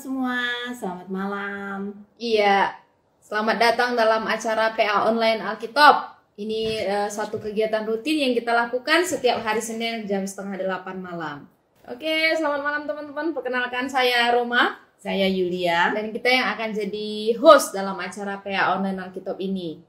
semua, selamat malam. Iya, selamat datang dalam acara PA Online Alkitab. Ini satu kegiatan rutin yang kita lakukan setiap hari Senin jam setengah 8 malam. Oke, selamat malam teman-teman. Perkenalkan saya Roma. Saya Yulia. Dan kita yang akan jadi host dalam acara PA Online Alkitab ini.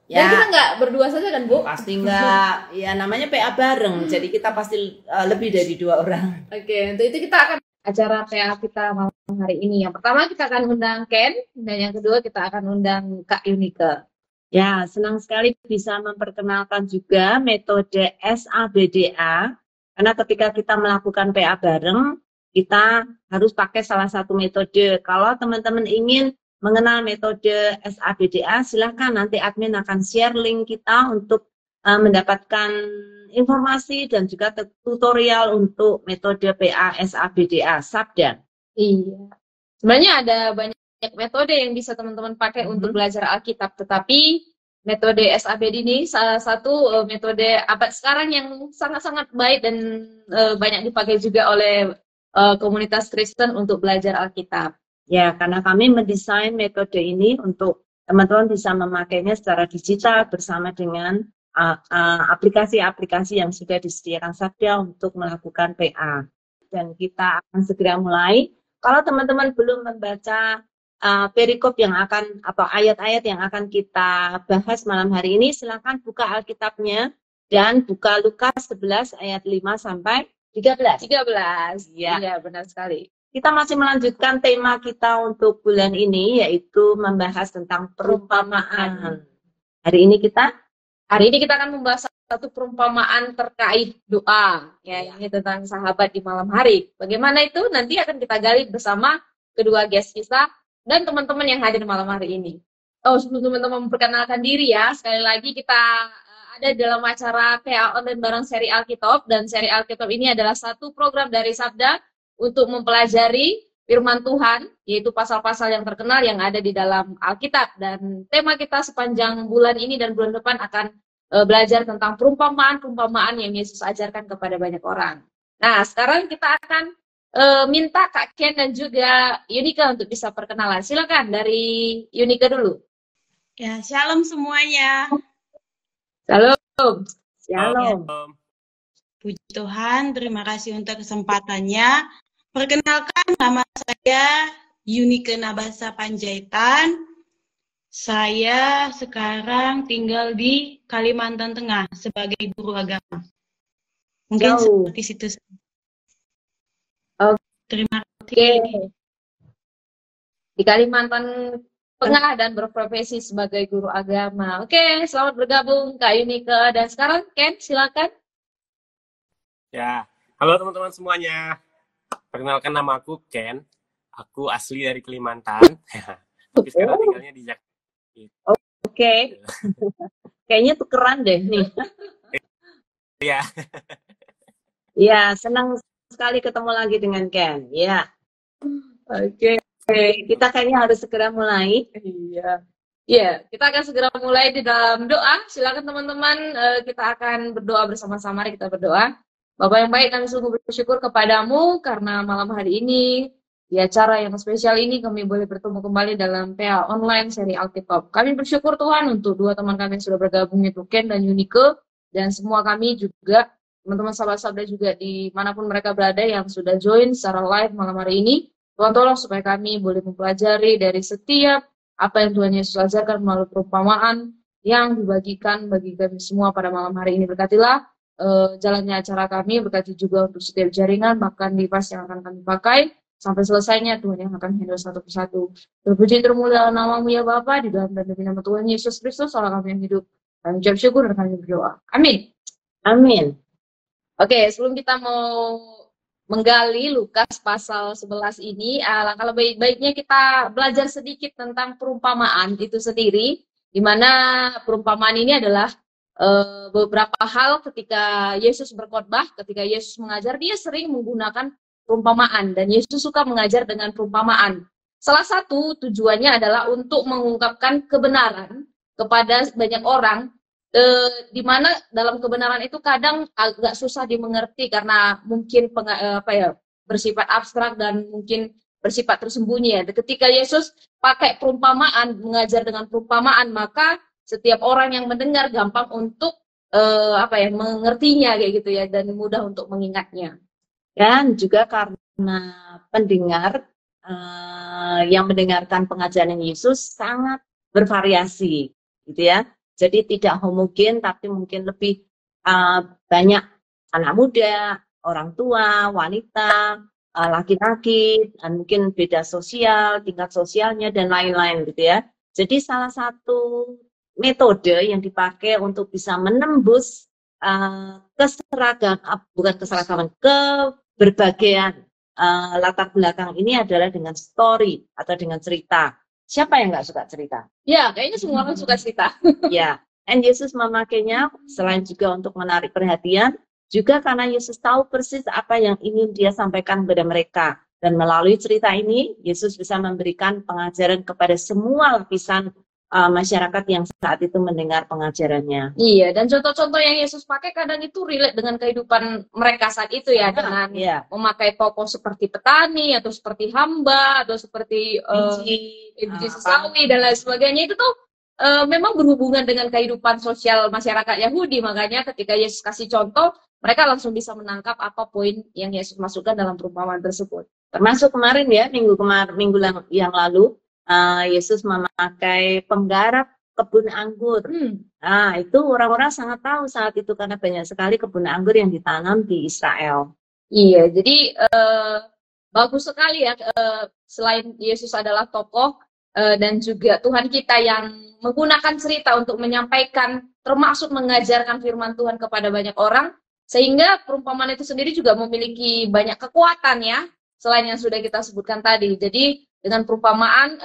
Dan Ya, kita nggak berdua saja kan, Bu? pasti enggak. Ya, namanya PA bareng, jadi kita pasti lebih dari 2 orang. Oke, untuk itu kita akan acara PA kita malam hari ini. Yang pertama kita akan undang Ken, dan yang kedua kita akan undang Kak Yunike. Ya, senang sekali bisa memperkenalkan juga metode SABDA. Karena ketika kita melakukan PA bareng, kita harus pakai salah satu metode. Kalau teman-teman ingin mengenal metode SABDA, silahkan nanti admin akan share link kita untuk mendapatkan informasi dan juga tutorial untuk metode PA SABDA, Sabda. Iya. Sebenarnya ada banyak metode yang bisa teman-teman pakai untuk belajar Alkitab, tetapi metode SABD ini salah satu metode abad sekarang yang sangat-sangat baik dan banyak dipakai juga oleh komunitas Kristen untuk belajar Alkitab. Ya, karena kami mendesain metode ini untuk teman-teman bisa memakainya secara digital bersama dengan aplikasi-aplikasi yang sudah disediakan Sabda untuk melakukan PA. Dan kita akan segera mulai. Kalau teman-teman belum membaca perikop yang akan atau ayat-ayat yang akan kita bahas malam hari ini, silakan buka Alkitabnya dan buka Lukas 11 ayat 5 sampai 13. 13. Ya. Iya, benar sekali. Kita masih melanjutkan tema kita untuk bulan ini, yaitu membahas tentang perumpamaan. Hari ini kita akan membahas satu perumpamaan terkait doa, ya, ini tentang sahabat di malam hari. Bagaimana itu nanti akan kita gali bersama kedua guest kita dan teman-teman yang hadir malam hari ini. Oh, sebelum teman-teman memperkenalkan diri ya, sekali lagi kita ada dalam acara PA Online bareng seri Alkitab, dan seri Alkitab ini adalah satu program dari Sabda untuk mempelajari firman Tuhan, yaitu pasal-pasal yang terkenal yang ada di dalam Alkitab. Dan tema kita sepanjang bulan ini dan bulan depan akan belajar tentang perumpamaan-perumpamaan yang Yesus ajarkan kepada banyak orang. Nah, sekarang kita akan minta Kak Ken dan juga Yunike untuk bisa perkenalan. Silakan dari Yunike dulu. Ya, shalom semuanya. Shalom. Shalom. Puji Tuhan, terima kasih untuk kesempatannya. Perkenalkan, nama saya Yunike Nabasa Panjaitan. Saya sekarang tinggal di Kalimantan Tengah sebagai guru agama. Mungkin seperti situ. Terima kasih. Di Kalimantan Tengah dan berprofesi sebagai guru agama. Oke, selamat bergabung Kak Yunike. Dan sekarang Ken, silakan. Ya, halo teman-teman semuanya. Perkenalkan, nama aku Ken. Aku asli dari Kalimantan. Tapi sekarang tinggalnya di Jakarta. Oke. Kayaknya tukeran deh nih. Iya. Ya, senang sekali ketemu lagi dengan Ken. Ya. Oke. Kita kayaknya harus segera mulai. Iya. Iya, kita akan segera mulai di dalam doa. Silakan teman-teman, kita akan berdoa bersama-sama. Kita berdoa. Bapak yang baik, kami sungguh bersyukur kepadamu karena malam hari ini di acara yang spesial ini kami boleh bertemu kembali dalam PA Online seri Alkitab. Kami bersyukur Tuhan untuk dua teman kami yang sudah bergabung, yaitu Ken dan Yunike, dan semua kami juga, teman-teman sahabat-sahabat juga dimanapun mereka berada yang sudah join secara live malam hari ini. Tuhan tolong supaya kami boleh mempelajari dari setiap apa yang Tuhan Yesus ajarkan melalui perumpamaan yang dibagikan bagi kami semua pada malam hari ini. Berkatilah jalannya acara kami, berkati juga untuk setiap jaringan, bahkan device yang akan kami pakai, sampai selesainya Tuhan yang akan handle satu persatu. Terpuji termulia namamu ya Bapa, di dalam dan demi nama Tuhan Yesus Kristus, Allah kami yang hidup. Kami ucap syukur dan kami berdoa. Amin. Amin. Oke, sebelum kita mau menggali Lukas pasal 11 ini, alangkah lebih baiknya kita belajar sedikit tentang perumpamaan itu sendiri, di mana perumpamaan ini adalah beberapa hal ketika Yesus berkhotbah, ketika Yesus mengajar, dia sering menggunakan perumpamaan, dan Yesus suka mengajar dengan perumpamaan. Salah satu tujuannya adalah untuk mengungkapkan kebenaran kepada banyak orang, di mana dalam kebenaran itu kadang agak susah dimengerti karena mungkin bersifat abstrak dan mungkin bersifat tersembunyi ya. Ketika Yesus pakai perumpamaan, mengajar dengan perumpamaan, maka setiap orang yang mendengar gampang untuk mengertinya kayak gitu ya, dan mudah untuk mengingatnya. Dan juga karena pendengar yang mendengarkan pengajaran Yesus sangat bervariasi, gitu ya. Jadi tidak homogen, tapi mungkin lebih banyak anak muda, orang tua, wanita, laki-laki, dan mungkin beda sosial, tingkat sosialnya, dan lain-lain gitu ya. Jadi salah satu metode yang dipakai untuk bisa menembus keberbagian latar belakang ini adalah dengan story atau dengan cerita. Siapa yang nggak suka cerita? Ya, kayaknya semua orang suka cerita. Ya, dan Yesus memakainya selain juga untuk menarik perhatian, juga karena Yesus tahu persis apa yang ingin dia sampaikan kepada mereka. Dan melalui cerita ini, Yesus bisa memberikan pengajaran kepada semua lapisan masyarakat yang saat itu mendengar pengajarannya. Iya, dan contoh-contoh yang Yesus pakai kadang itu relate dengan kehidupan mereka saat itu ya, dengan memakai tokoh seperti petani, atau seperti hamba, atau seperti biji sesawi, dan lain sebagainya. Itu tuh memang berhubungan dengan kehidupan sosial masyarakat Yahudi. Makanya ketika Yesus kasih contoh, mereka langsung bisa menangkap apa poin yang Yesus masukkan dalam perumpamaan tersebut. Termasuk kemarin ya, minggu yang lalu, Yesus memakai penggarap kebun anggur. Nah, itu orang-orang sangat tahu saat itu karena banyak sekali kebun anggur yang ditanam di Israel. Iya, jadi bagus sekali ya, selain Yesus adalah tokoh dan juga Tuhan kita yang menggunakan cerita untuk menyampaikan, termasuk mengajarkan firman Tuhan kepada banyak orang, sehingga perumpamaan itu sendiri juga memiliki banyak kekuatan ya, selain yang sudah kita sebutkan tadi. Jadi dengan perumpamaan,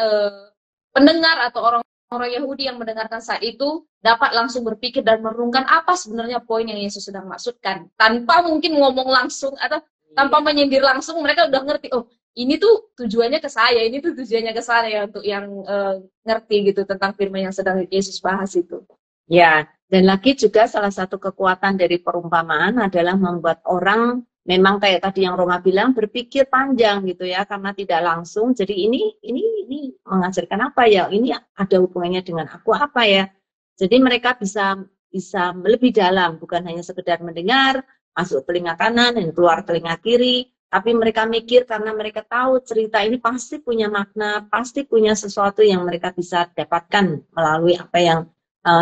pendengar atau orang-orang Yahudi yang mendengarkan saat itu dapat langsung berpikir dan merenungkan apa sebenarnya poin yang Yesus sedang maksudkan. Tanpa mungkin ngomong langsung atau tanpa menyindir langsung, mereka udah ngerti, oh ini tuh tujuannya ke saya, ini tuh tujuannya ke sana ya, untuk yang ngerti gitu tentang firman yang sedang Yesus bahas itu. Ya, dan lagi juga salah satu kekuatan dari perumpamaan adalah membuat orang memang kayak tadi yang Roma bilang berpikir panjang gitu ya, karena tidak langsung. Jadi ini mengajarkan apa ya? Ini ada hubungannya dengan aku apa ya? Jadi mereka bisa lebih dalam, bukan hanya sekedar mendengar, masuk telinga kanan dan keluar telinga kiri, tapi mereka mikir karena mereka tahu cerita ini pasti punya makna, pasti punya sesuatu yang mereka bisa dapatkan melalui apa yang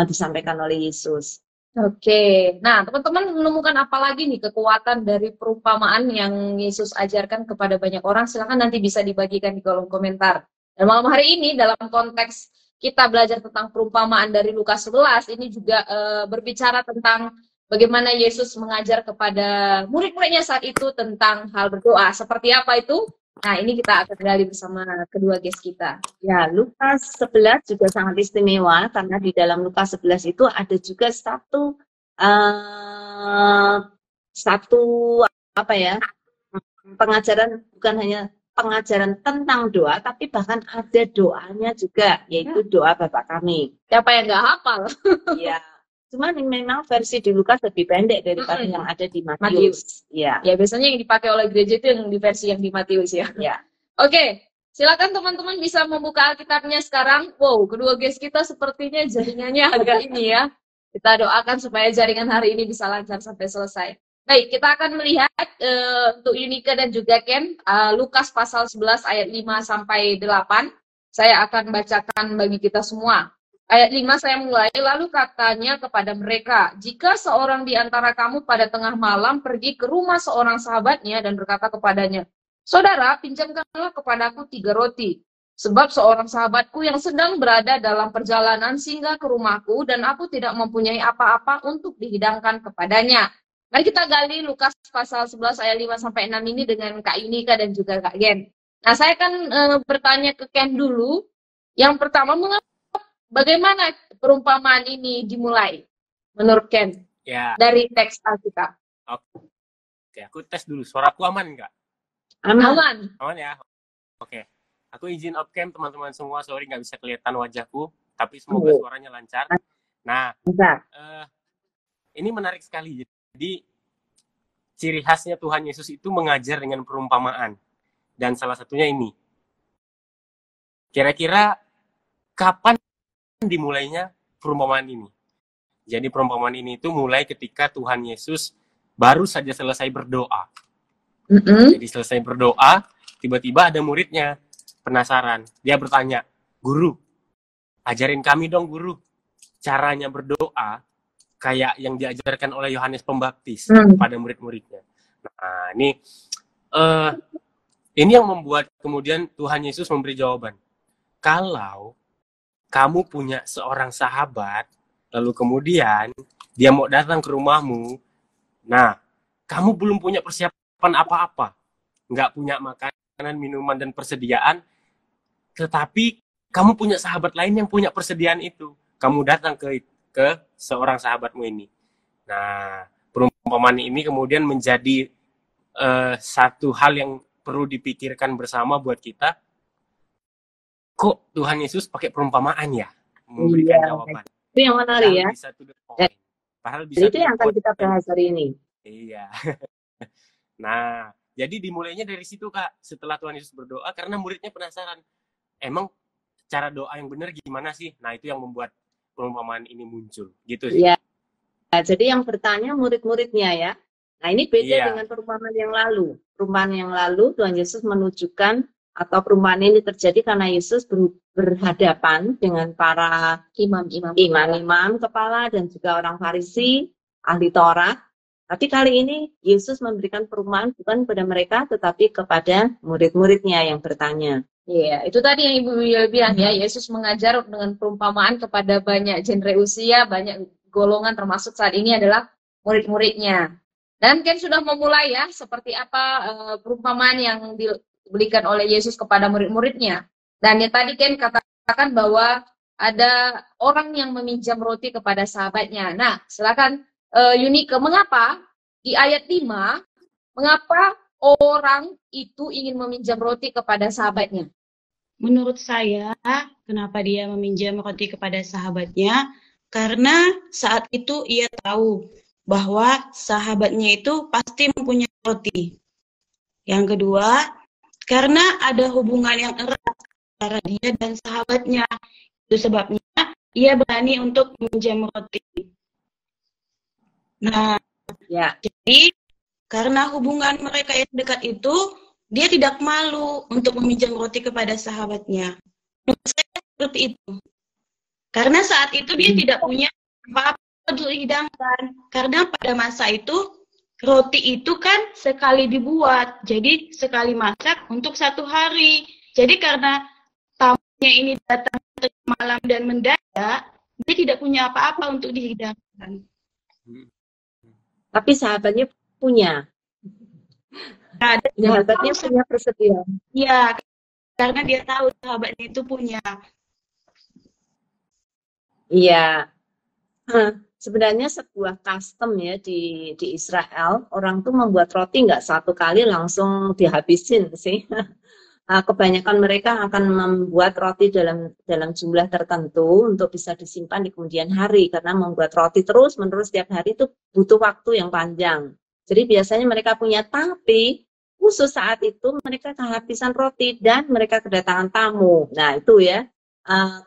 disampaikan oleh Yesus. Oke, nah teman-teman menemukan apa lagi nih kekuatan dari perumpamaan yang Yesus ajarkan kepada banyak orang? Silahkan nanti bisa dibagikan di kolom komentar. Dan malam hari ini dalam konteks kita belajar tentang perumpamaan dari Lukas 11, ini juga berbicara tentang bagaimana Yesus mengajar kepada murid-muridnya saat itu tentang hal berdoa. Seperti apa itu? Nah, ini kita akan gali bersama kedua guest kita. Ya, Lukas 11 juga sangat istimewa karena di dalam Lukas 11 itu ada juga pengajaran, bukan hanya pengajaran tentang doa, tapi bahkan ada doanya juga, yaitu doa Bapa Kami. Siapa yang nggak hafal? Ya, cuman memang versi di Lukas lebih pendek daripada yang ada di Matius. Ya, biasanya yang dipakai oleh gereja itu yang di versi yang di Matius ya. Ya. Oke, silakan teman-teman bisa membuka Alkitabnya sekarang. Wow, kedua guys kita sepertinya jaringannya agak ini ya. Kita doakan supaya jaringan hari ini bisa lancar sampai selesai. Baik, kita akan melihat untuk Yunika dan juga Ken, Lukas pasal 11 ayat 5 sampai 8. Saya akan bacakan bagi kita semua. Ayat 5 saya mulai, lalu katanya kepada mereka, jika seorang di antara kamu pada tengah malam pergi ke rumah seorang sahabatnya dan berkata kepadanya, saudara, pinjamkanlah kepadaku 3 roti, sebab seorang sahabatku yang sedang berada dalam perjalanan singgah ke rumahku dan aku tidak mempunyai apa-apa untuk dihidangkan kepadanya. Mari kita gali Lukas pasal 11 ayat 5 sampai 6 ini dengan Kak Yunika dan juga Kak Gen. Nah, saya akan bertanya ke Ken dulu. Yang pertama, bagaimana perumpamaan ini dimulai menurut Ken? Ya. Dari teks Alkitab. Oke, aku tes dulu. Suaraku aman nggak? Aman. Aman ya? Oke. Aku izin off cam teman-teman semua. Sorry nggak bisa kelihatan wajahku. Tapi semoga suaranya lancar. Nah, ini menarik sekali. Jadi, ciri khasnya Tuhan Yesus itu mengajar dengan perumpamaan. Dan salah satunya ini. Kira-kira kapan dimulainya perumpamaan ini? Jadi perumpamaan ini itu mulai ketika Tuhan Yesus baru saja selesai berdoa. Jadi selesai berdoa, tiba-tiba ada muridnya penasaran. Dia bertanya, "Guru, ajarin kami dong guru, caranya berdoa kayak yang diajarkan oleh Yohanes Pembaptis kepada murid-muridnya." Nah, ini yang membuat kemudian Tuhan Yesus memberi jawaban. Kalau kamu punya seorang sahabat, lalu kemudian dia mau datang ke rumahmu, nah, kamu belum punya persiapan apa-apa, nggak punya makanan, minuman, dan persediaan, tetapi kamu punya sahabat lain yang punya persediaan itu. Kamu datang ke seorang sahabatmu ini. Nah, perumpamaan ini kemudian menjadi satu hal yang perlu dipikirkan bersama buat kita. Kok Tuhan Yesus pakai perumpamaan ya? Memberikan jawaban. Itu yang menarik ya. Itu yang akan kita bahas hari ini. Iya. Nah, jadi dimulainya dari situ, Kak. Setelah Tuhan Yesus berdoa, karena muridnya penasaran. Emang cara doa yang benar gimana sih? Nah, itu yang membuat perumpamaan ini muncul. Gitu sih. Iya. Nah, jadi yang bertanya murid-muridnya ya. Nah, ini beda dengan perumpamaan yang lalu. Perumpamaan yang lalu, Tuhan Yesus menunjukkan, atau perumpamaan ini terjadi karena Yesus berhadapan dengan para imam-imam kepala dan juga orang Farisi, ahli Taurat. Tapi kali ini Yesus memberikan perumpamaan bukan kepada mereka, tetapi kepada murid-muridnya yang bertanya. Iya, itu tadi yang Ibu bilang ya, Yesus mengajar dengan perumpamaan kepada banyak genre usia, banyak golongan, termasuk saat ini adalah murid-muridnya. Dan Ken sudah memulai ya, seperti apa perumpamaan yang diberikan oleh Yesus kepada murid-muridnya. Dan yang tadi Ken katakan bahwa ada orang yang meminjam roti kepada sahabatnya. Nah, silakan Yunike, mengapa di ayat 5, mengapa orang itu ingin meminjam roti kepada sahabatnya? Menurut saya, kenapa dia meminjam roti kepada sahabatnya? Karena saat itu ia tahu bahwa sahabatnya itu pasti mempunyai roti. Yang kedua, karena ada hubungan yang erat antara dia dan sahabatnya. Itu sebabnya ia berani untuk meminjam roti. Nah, jadi karena hubungan mereka yang dekat itu, dia tidak malu untuk meminjam roti kepada sahabatnya. Menurut saya seperti itu. Karena saat itu dia tidak punya apa-apa untuk dihidangkan. Karena pada masa itu, roti itu kan sekali dibuat. Jadi sekali masak untuk 1 hari. Jadi karena tamunya ini datang malam dan mendadak, dia tidak punya apa-apa untuk dihidangkan. Tapi sahabatnya punya. Sahabatnya punya persediaan. Iya, karena dia tahu sahabatnya itu punya. Iya. Sebenarnya sebuah custom ya di Israel, orang tuh membuat roti nggak 1 kali langsung dihabisin sih. Kebanyakan mereka akan membuat roti dalam jumlah tertentu untuk bisa disimpan di kemudian hari, karena membuat roti terus-menerus setiap hari itu butuh waktu yang panjang. Jadi biasanya mereka punya, tapi khusus saat itu mereka kehabisan roti dan mereka kedatangan tamu. Nah itu ya,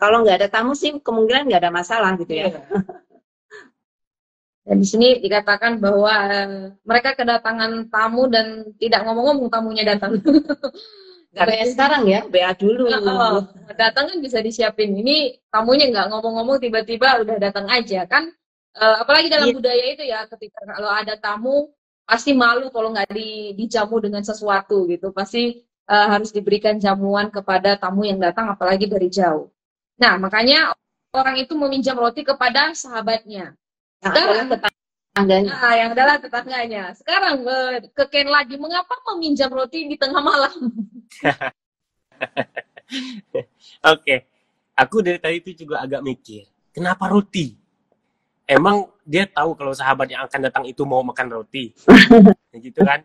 kalau nggak ada tamu sih kemungkinan nggak ada masalah gitu ya. Dan di sini dikatakan bahwa mereka kedatangan tamu dan tidak ngomong-ngomong tamunya datang. Kayak sekarang ya, BA dulu. Datang kan bisa disiapin. Ini tamunya nggak ngomong-ngomong, tiba-tiba udah datang aja kan. Apalagi dalam budaya itu ya, ketika kalau ada tamu pasti malu kalau nggak dijamu dengan sesuatu gitu. Pasti harus diberikan jamuan kepada tamu yang datang, apalagi dari jauh. Nah, makanya orang itu meminjam roti kepada sahabatnya. Sekarang tetangganya. Yang adalah tetangganya. Sekarang ke Ken lagi, mengapa meminjam roti di tengah malam? Oke. Aku dari tadi itu juga agak mikir, kenapa roti? Emang dia tahu kalau sahabat yang akan datang itu mau makan roti? Gitu kan?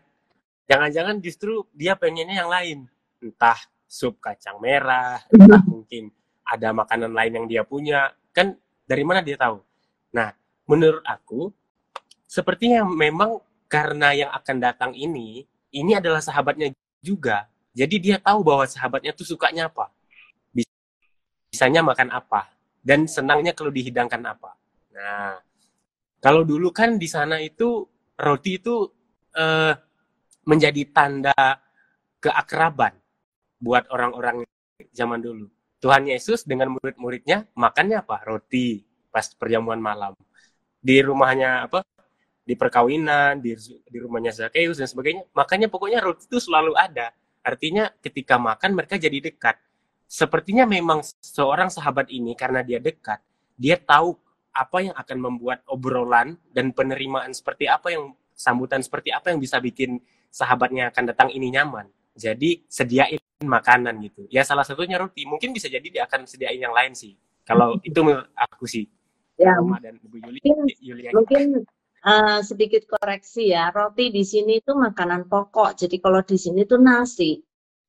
Jangan-jangan justru dia pengennya yang lain. Entah sup kacang merah, entah mungkin ada makanan lain yang dia punya. Kan dari mana dia tahu? Nah, menurut aku, sepertinya memang karena yang akan datang ini adalah sahabatnya juga. Jadi dia tahu bahwa sahabatnya tuh sukanya apa. bisanya makan apa dan senangnya kalau dihidangkan apa. Nah, kalau dulu kan di sana itu roti itu menjadi tanda keakraban buat orang-orang zaman dulu. Tuhan Yesus dengan murid-muridnya makannya apa? Roti pas perjamuan malam. Di rumahnya apa? Di perkawinan, di rumahnya Zakheus dan sebagainya. Makanya pokoknya roti itu selalu ada. Artinya ketika makan mereka jadi dekat. Sepertinya memang seorang sahabat ini karena dia dekat, dia tahu apa yang akan membuat obrolan dan penerimaan seperti apa, yang sambutan seperti apa yang bisa bikin sahabatnya akan datang ini nyaman. Jadi sediain makanan gitu. Ya salah satunya roti. Mungkin bisa jadi dia akan sediain yang lain sih. Kalau itu menurut aku sih. Ya, Mama dan Ibu Yulia. mungkin sedikit koreksi ya. Roti di sini itu makanan pokok. Jadi kalau di sini itu nasi.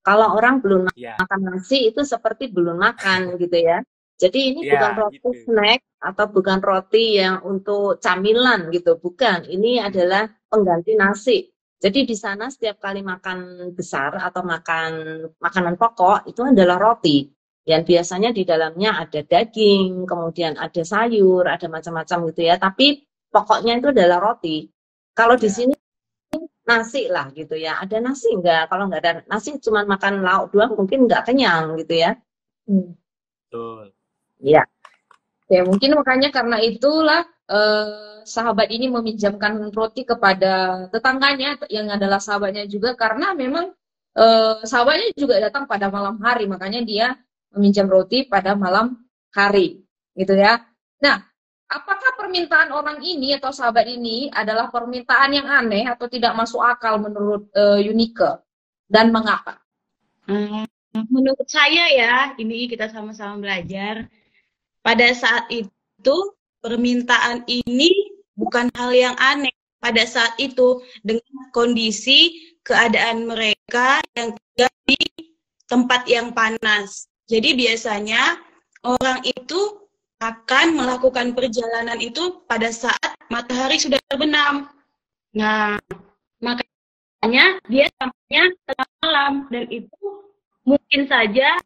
Kalau orang belum Ya, makan nasi itu seperti belum makan gitu ya. Jadi ini ya bukan roti gitu. snack atau bukan roti yang untuk camilan gitu, bukan. Ini adalah pengganti nasi. Jadi di sana setiap kali makan besar atau makan makanan pokok itu adalah roti. Yang biasanya di dalamnya ada daging, kemudian ada sayur, ada macam-macam gitu ya. Tapi pokoknya itu adalah roti. Kalau di Ya, sini nasi lah gitu ya. Ada nasi enggak? Kalau enggak ada nasi cuma makan lauk doang mungkin enggak kenyang gitu ya. betul. Ya. Ya, mungkin makanya karena itulah sahabat ini meminjamkan roti kepada tetangganya yang adalah sahabatnya juga, karena memang sahabatnya juga datang pada malam hari, makanya dia meminjam roti pada malam hari, gitu ya. Nah, apakah permintaan orang ini atau sahabat ini adalah permintaan yang aneh atau tidak masuk akal menurut Yunike, dan mengapa? Menurut saya ya, ini kita sama-sama belajar. Pada saat itu, permintaan ini bukan hal yang aneh. Pada saat itu, dengan kondisi keadaan mereka yang tinggal di tempat yang panas. Jadi biasanya orang itu akan melakukan perjalanan itu pada saat matahari sudah terbenam. Nah, makanya dia sampainya tengah malam, dan itu mungkin saja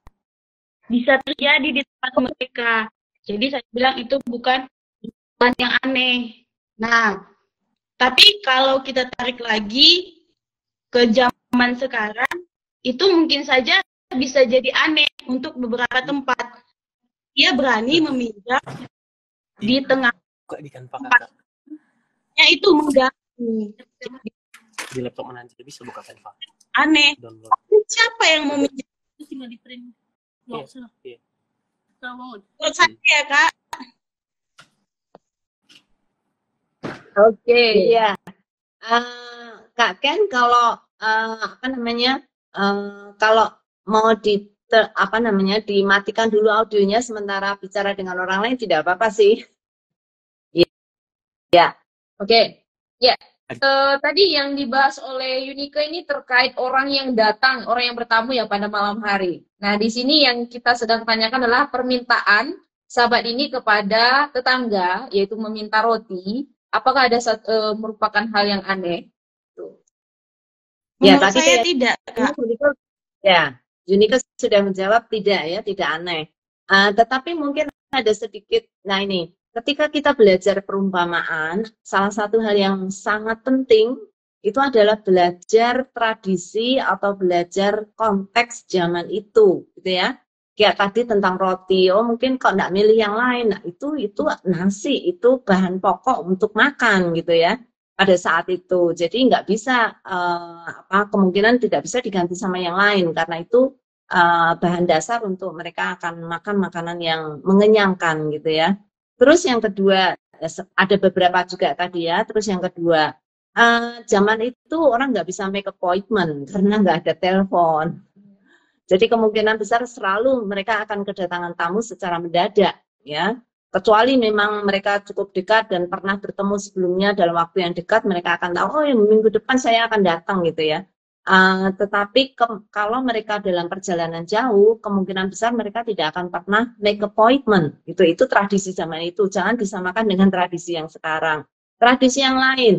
bisa terjadi di tempat mereka. Jadi saya bilang itu bukan yang aneh. Nah, tapi kalau kita tarik lagi ke zaman sekarang, itu mungkin saja bisa jadi aneh untuk beberapa tempat. Dia berani meminjam di tengah Kok di kanva kakak? tempatnya, itu mengganggu. Di laptop mana aja bisa buka kanva. Aneh. Download. Siapa yang meminjam? Tinggal di print Iya, box lah. iya. Kalau Menurut saya ya, Kak. Oke, ya. Kak Ken, kalau apa namanya, kalau mau dimatikan dulu audionya sementara bicara dengan orang lain tidak apa-apa sih. Ya. Oke, ya. Tadi yang dibahas oleh Yunike ini terkait orang yang datang, orang yang bertamu ya pada malam hari. Nah, di sini yang kita sedang tanyakan adalah permintaan sahabat ini kepada tetangga, yaitu meminta roti. Apakah ada merupakan hal yang aneh? Ya, Menurut tadi saya kayak tidak, Kak. ya, Yunike sudah menjawab tidak ya, tidak aneh. Tetapi mungkin ada sedikit, nah ini, ketika kita belajar perumpamaan, salah satu hal yang sangat penting itu adalah belajar tradisi atau belajar konteks zaman itu, gitu ya. Kayak tadi tentang roti, oh mungkin kok nggak milih yang lain, nah itu nasi, itu bahan pokok untuk makan gitu ya. Pada saat itu, jadi nggak bisa kemungkinan tidak bisa diganti sama yang lain karena itu bahan dasar untuk mereka akan makan makanan yang mengenyangkan gitu ya. Terus yang kedua ada beberapa juga tadi ya. Terus yang kedua zaman itu orang nggak bisa make appointment karena nggak ada telepon. Jadi kemungkinan besar selalu mereka akan kedatangan tamu secara mendadak ya. Kecuali memang mereka cukup dekat dan pernah bertemu sebelumnya dalam waktu yang dekat, mereka akan tahu, oh ya, minggu depan saya akan datang gitu ya. Tetapi kalau mereka dalam perjalanan jauh, kemungkinan besar mereka tidak akan pernah make appointment. Itu tradisi zaman itu. Jangan disamakan dengan tradisi yang sekarang. Tradisi yang lain,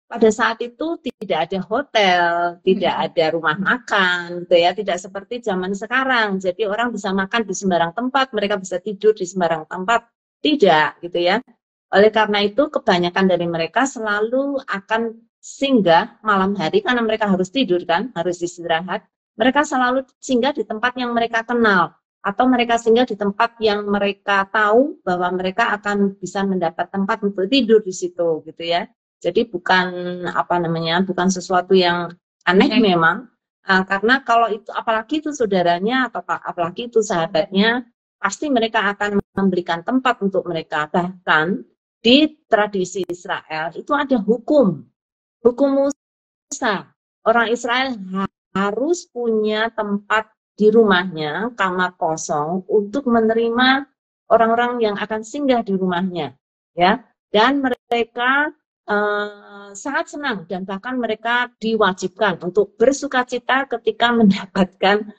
pada saat itu tidak ada hotel, tidak ada rumah makan, gitu ya, tidak seperti zaman sekarang. Jadi orang bisa makan di sembarang tempat, mereka bisa tidur di sembarang tempat, tidak, gitu ya. Oleh karena itu, kebanyakan dari mereka selalu akan singgah malam hari karena mereka harus tidur kan, harus istirahat. Mereka selalu singgah di tempat yang mereka kenal atau mereka singgah di tempat yang mereka tahu bahwa mereka akan bisa mendapat tempat untuk tidur di situ, gitu ya. Jadi bukan bukan sesuatu yang aneh memang, karena kalau itu apalagi itu saudaranya atau apalagi itu sahabatnya, pasti mereka akan memberikan tempat untuk mereka. Bahkan di tradisi Israel itu ada hukum Musa. Orang Israel harus punya tempat di rumahnya, kamar kosong untuk menerima orang-orang yang akan singgah di rumahnya, ya. Dan mereka sangat senang dan bahkan mereka diwajibkan untuk bersukacita ketika mendapatkan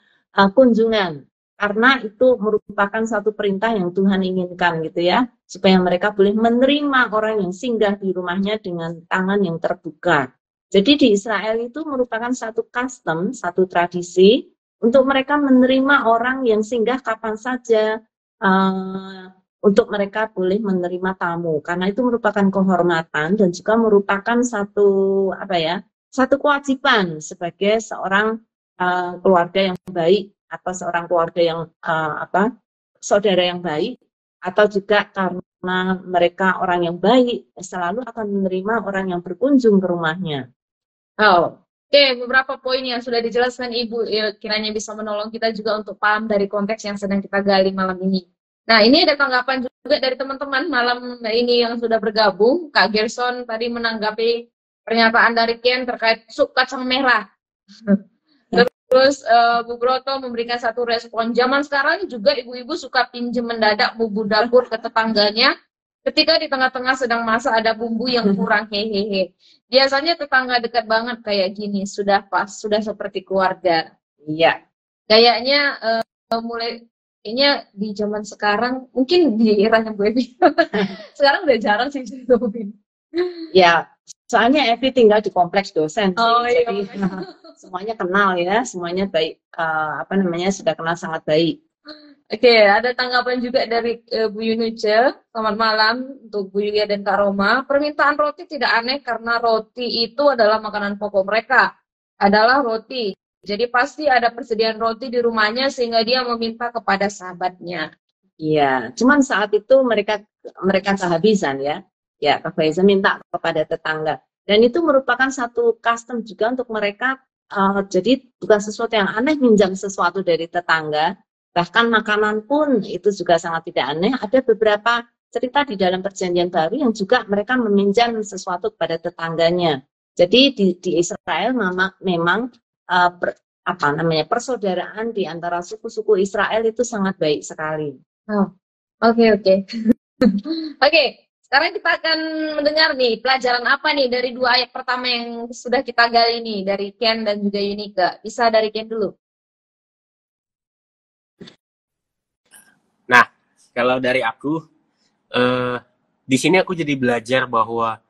kunjungan, karena itu merupakan satu perintah yang Tuhan inginkan, gitu ya, supaya mereka boleh menerima orang yang singgah di rumahnya dengan tangan yang terbuka. Jadi di Israel itu merupakan satu custom, satu tradisi untuk mereka menerima orang yang singgah kapan saja, untuk mereka boleh menerima tamu, karena itu merupakan kehormatan dan juga merupakan satu kewajiban sebagai seorang keluarga yang baik atau seorang keluarga yang saudara yang baik, atau juga karena mereka orang yang baik selalu akan menerima orang yang berkunjung ke rumahnya. Oke, beberapa poin yang sudah dijelaskan Ibu kiranya bisa menolong kita juga untuk paham dari konteks yang sedang kita gali malam ini. Nah, ini ada tanggapan juga dari teman-teman malam ini yang sudah bergabung. Kak Gerson tadi menanggapi pernyataan dari Ken terkait sup kacang merah. Terus Bu Broto memberikan satu respon. Zaman sekarang juga ibu-ibu suka pinjem mendadak bumbu dapur ke tetangganya ketika di tengah-tengah sedang masak ada bumbu yang kurang, hehehe. Biasanya tetangga dekat banget kayak gini, sudah pas, sudah seperti keluarga. Iya. Kayaknya kayaknya di zaman sekarang, mungkin di eranya Bu Evi, sekarang udah jarang sih ngomongin. Ya, soalnya Evi tinggal di kompleks dosen, jadi semuanya kenal ya, semuanya baik, sudah kenal sangat baik. Oke, ada tanggapan juga dari Bu Yunuce. Selamat malam untuk Bu Yulia dan Kak Roma. Permintaan roti tidak aneh karena roti itu adalah makanan pokok mereka. Adalah roti. Jadi pasti ada persediaan roti di rumahnya sehingga dia meminta kepada sahabatnya. Iya, cuman saat itu mereka kehabisan ya. Ya, kehabisan minta kepada tetangga. Dan itu merupakan satu custom juga untuk mereka. Jadi bukan sesuatu yang aneh minjam sesuatu dari tetangga. Bahkan makanan pun itu juga sangat tidak aneh. Ada beberapa cerita di dalam Perjanjian Baru yang juga mereka meminjam sesuatu kepada tetangganya. Jadi di Israel memang persaudaraan di antara suku-suku Israel itu sangat baik sekali. Oke. Oke, sekarang kita akan mendengar nih pelajaran apa nih dari dua ayat pertama yang sudah kita gali nih dari Ken dan juga Yunika. Bisa dari Ken dulu. Nah, kalau dari aku, di sini aku jadi belajar bahwa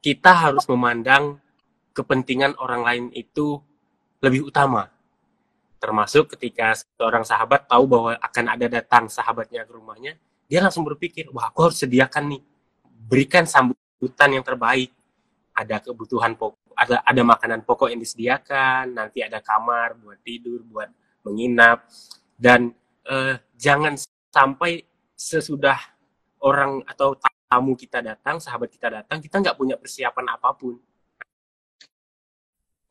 kita harus memandang kepentingan orang lain itu lebih utama. Termasuk ketika seorang sahabat tahu bahwa akan ada datang sahabatnya ke rumahnya, dia langsung berpikir, wah aku harus sediakan nih, berikan sambutan yang terbaik. Ada kebutuhan pokok, ada makanan pokok yang disediakan, nanti ada kamar buat tidur, buat menginap, dan jangan sampai sesudah orang atau tamu kita datang, sahabat kita datang, kita nggak punya persiapan apapun.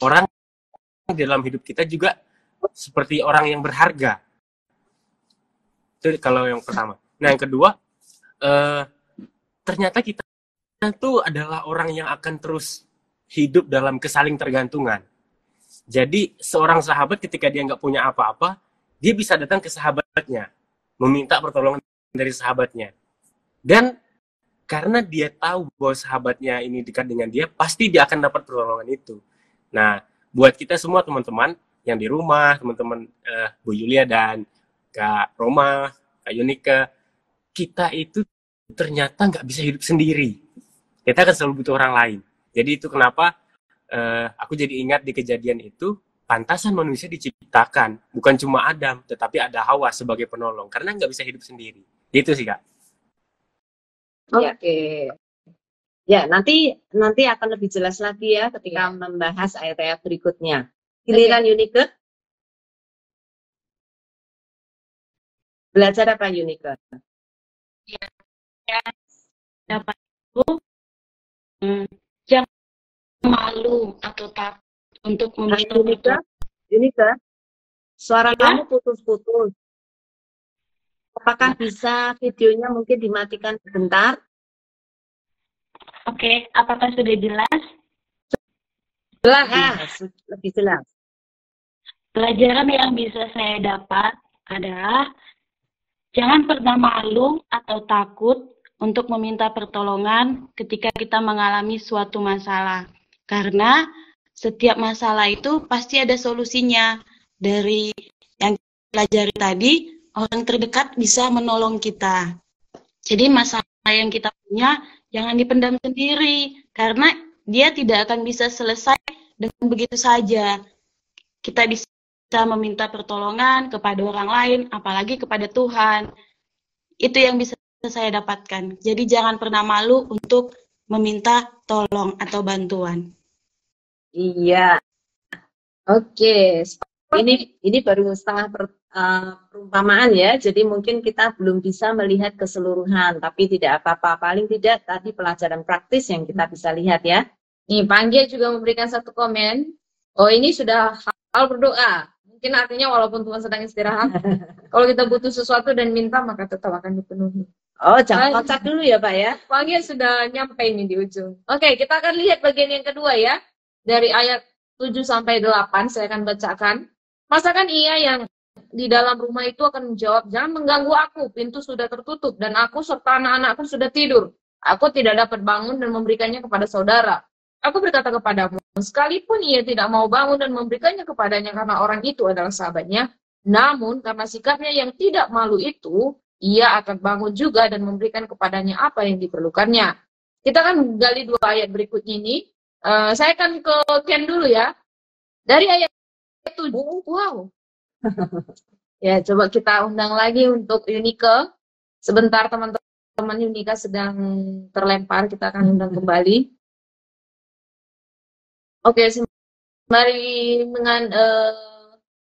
Orang dalam hidup kita juga seperti orang yang berharga. Itu kalau yang pertama. Nah, yang kedua, ternyata kita itu adalah orang yang akan terus hidup dalam kesaling tergantungan. Jadi, seorang sahabat ketika dia nggak punya apa-apa, dia bisa datang ke sahabatnya, meminta pertolongan dari sahabatnya. Dan karena dia tahu bahwa sahabatnya ini dekat dengan dia, pasti dia akan dapat pertolongan itu. Nah, buat kita semua teman-teman yang di rumah, teman-teman Bu Yulia dan Kak Roma, Kak Yunika, kita itu ternyata nggak bisa hidup sendiri. Kita akan selalu butuh orang lain. Jadi itu kenapa aku jadi ingat di kejadian itu, pantasan manusia diciptakan bukan cuma Adam, tetapi ada Hawa sebagai penolong karena nggak bisa hidup sendiri. Gitu sih Kak. Oke. Ya, nanti akan lebih jelas lagi ya ketika membahas ayat-ayat berikutnya. Giliran Yunike. Belajar apa Yunike? Ya, dapat itu jangan malu atau takut untuk meminta pertolongan. Yunike, suara Ya. kamu putus-putus. Apakah bisa videonya mungkin dimatikan sebentar? Oke, apakah sudah jelas? Jelas, lebih jelas. Pelajaran yang bisa saya dapat adalah jangan pernah malu atau takut untuk meminta pertolongan ketika kita mengalami suatu masalah. Karena setiap masalah itu pasti ada solusinya. Dari yang kita pelajari tadi, orang terdekat bisa menolong kita. Jadi masalah yang kita punya jangan dipendam sendiri, karena dia tidak akan bisa selesai dengan begitu saja. Kita bisa meminta pertolongan kepada orang lain, apalagi kepada Tuhan. Itu yang bisa saya dapatkan. Jadi jangan pernah malu untuk meminta tolong atau bantuan. Iya. Oke. Ini baru setengah perumpamaan ya. Jadi mungkin kita belum bisa melihat keseluruhan, tapi tidak apa-apa. Paling tidak tadi pelajaran praktis yang kita bisa lihat ya. Nih, Panggia juga memberikan satu komen. Oh, ini sudah hal berdoa. Mungkin artinya walaupun Tuhan sedang istirahat, kalau kita butuh sesuatu dan minta, maka tetap akan dipenuhi. Oh, jangan kocak dulu ya Pak ya. Panggia sudah nyampe ini di ujung. Oke, kita akan lihat bagian yang kedua ya. Dari ayat 7-8 saya akan bacakan. Masakan ia yang di dalam rumah itu akan menjawab, jangan mengganggu aku, pintu sudah tertutup, dan aku serta anak-anakku sudah tidur. Aku tidak dapat bangun dan memberikannya kepada saudara. Aku berkata kepadamu, sekalipun ia tidak mau bangun dan memberikannya kepadanya karena orang itu adalah sahabatnya, namun karena sikapnya yang tidak malu itu, ia akan bangun juga dan memberikan kepadanya apa yang diperlukannya. Kita akan gali 2 ayat berikutnya ini. Saya akan ke Ken dulu ya. Dari ayat 7, wow. Ya, coba kita undang lagi untuk Yunike. Sebentar teman-teman Yunike sedang terlempar, kita akan undang kembali. Oke, mari dengan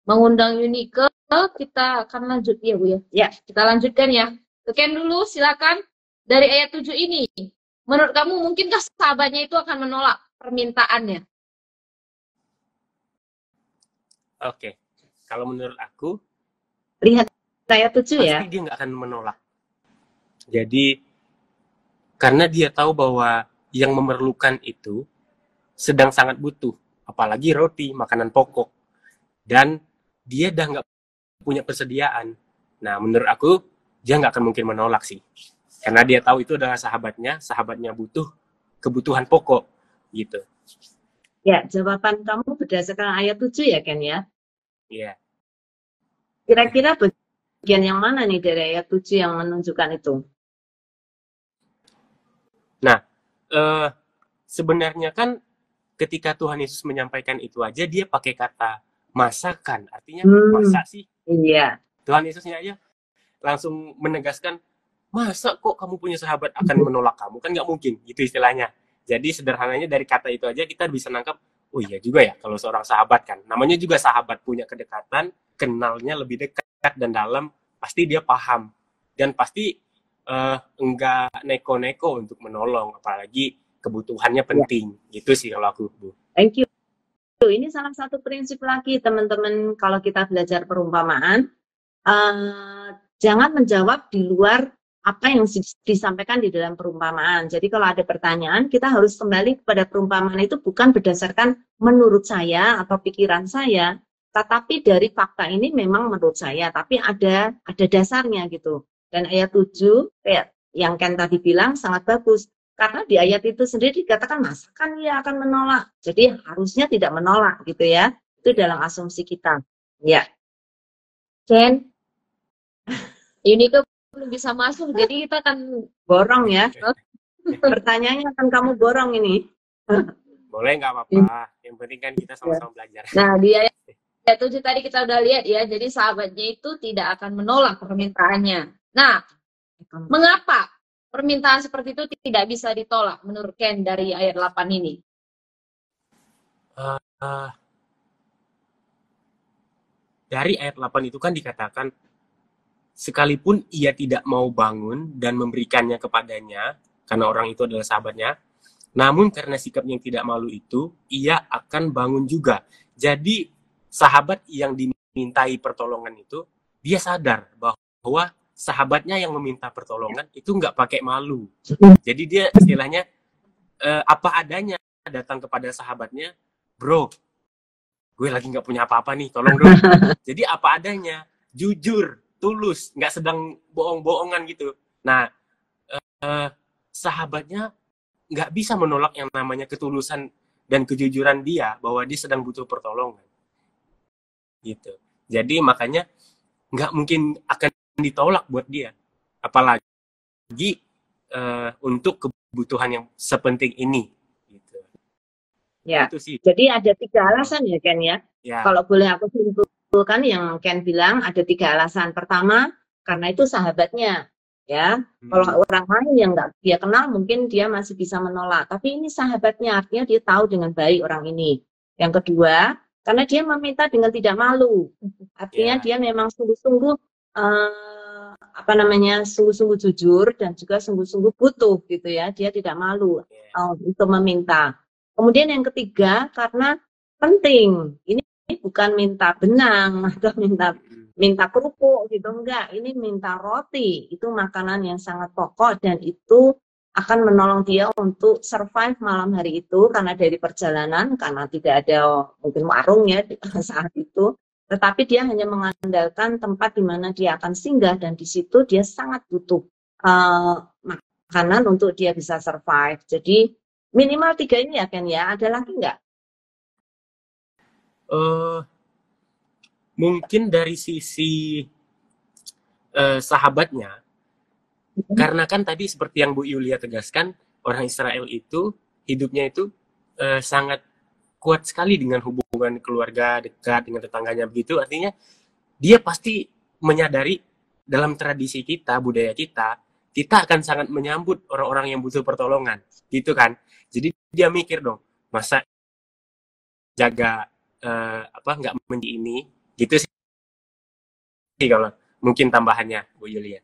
mengundang Yunike, kita akan lanjut ya Bu ya. Ya, kita lanjutkan ya. Ken dulu, silakan. Dari ayat 7 ini, menurut kamu mungkinkah sahabatnya itu akan menolak permintaannya? Oke. Kalau menurut aku, Lihat ayat 7 ya. pasti dia nggak akan menolak. Jadi, karena dia tahu bahwa yang memerlukan itu sedang sangat butuh, apalagi roti, makanan pokok, dan dia udah nggak punya persediaan. Nah, menurut aku dia nggak akan mungkin menolak sih, karena dia tahu itu adalah sahabatnya butuh kebutuhan pokok, gitu. Ya, jawaban kamu berdasarkan ayat 7 ya Ken ya. Iya. Kira-kira bagian yang mana nih dari ayat 7 yang menunjukkan itu? Nah, sebenarnya kan ketika Tuhan Yesus menyampaikan itu aja, dia pakai kata masakan, artinya masa sih? Iya. Tuhan Yesusnya aja langsung menegaskan, masa kok kamu punya sahabat akan menolak kamu? Kan nggak mungkin, gitu istilahnya. Jadi sederhananya dari kata itu aja kita bisa nangkap, oh iya juga ya, kalau seorang sahabat kan, namanya juga sahabat, punya kedekatan, kenalnya lebih dekat dan dalam, pasti dia paham. Dan pasti enggak neko-neko untuk menolong, apalagi kebutuhannya penting. Gitu sih kalau aku, Bu. Thank you. Ini salah satu prinsip lagi teman-teman kalau kita belajar perumpamaan, jangan menjawab di luar apa yang disampaikan di dalam perumpamaan. Jadi kalau ada pertanyaan, kita harus kembali kepada perumpamaan itu bukan berdasarkan menurut saya atau pikiran saya, tetapi dari fakta ini memang menurut saya, tapi ada dasarnya gitu. Dan ayat 7, kayak yang Ken tadi bilang sangat bagus. Karena di ayat itu sendiri dikatakan masakan ia akan menolak. Jadi harusnya tidak menolak gitu ya. Itu dalam asumsi kita. Ya. Ken, Yunike belum bisa masuk, jadi kita akan borong ya. Pertanyaannya akan kamu borong ini. Boleh, nggak apa-apa. Yang penting kan kita sama-sama belajar. Nah, di ayat 7 tadi kita udah lihat ya, jadi sahabatnya itu tidak akan menolak permintaannya. Nah, mengapa permintaan seperti itu tidak bisa ditolak menurut Ken dari ayat 8 ini? Dari ayat 8 itu kan dikatakan, sekalipun ia tidak mau bangun dan memberikannya kepadanya, karena orang itu adalah sahabatnya, namun karena sikapnya yang tidak malu itu, ia akan bangun juga. Jadi sahabat yang dimintai pertolongan itu, dia sadar bahwa sahabatnya yang meminta pertolongan itu nggak pakai malu. Jadi dia istilahnya apa adanya datang kepada sahabatnya, bro, gue lagi nggak punya apa-apa nih, tolong dong. Jadi apa adanya, jujur, tulus, nggak sedang bohong-bohongan gitu. Nah, sahabatnya nggak bisa menolak yang namanya ketulusan dan kejujuran dia bahwa dia sedang butuh pertolongan. Gitu. Jadi makanya nggak mungkin akan ditolak buat dia. Apalagi untuk kebutuhan yang sepenting ini. Gitu. Ya, Itu sih. jadi ada 3 alasan ya Ken ya. Ya. Kalau boleh aku simpulkan yang Ken bilang ada 3 alasan. Pertama, karena itu sahabatnya. Ya, kalau orang lain yang nggak dia kenal mungkin dia masih bisa menolak. Tapi ini sahabatnya, artinya dia tahu dengan baik orang ini. Yang kedua, karena dia meminta dengan tidak malu. Artinya dia memang sungguh-sungguh sungguh-sungguh jujur dan juga sungguh-sungguh butuh gitu ya. Dia tidak malu untuk meminta. Kemudian yang ketiga, karena penting. Ini bukan minta benang atau minta kerupuk gitu, enggak. Ini minta roti. Itu makanan yang sangat pokok dan itu akan menolong dia untuk survive malam hari itu karena dari perjalanan, karena tidak ada mungkin warung ya saat itu. Tetapi dia hanya mengandalkan tempat di mana dia akan singgah dan di situ dia sangat butuh makanan untuk dia bisa survive. Jadi minimal 3 ini ya Ken ya. Ada lagi nggak? Mungkin dari sisi sahabatnya, karena kan tadi seperti yang Bu Yulia tegaskan, orang Israel itu hidupnya itu sangat kuat sekali dengan hubungan keluarga dekat dengan tetangganya begitu. Artinya dia pasti menyadari dalam tradisi kita, budaya kita akan sangat menyambut orang-orang yang butuh pertolongan, gitu kan. Jadi dia mikir dong, masa jaga nggak menjadi ini, gitu sih kalau mungkin tambahannya Bu Yulia.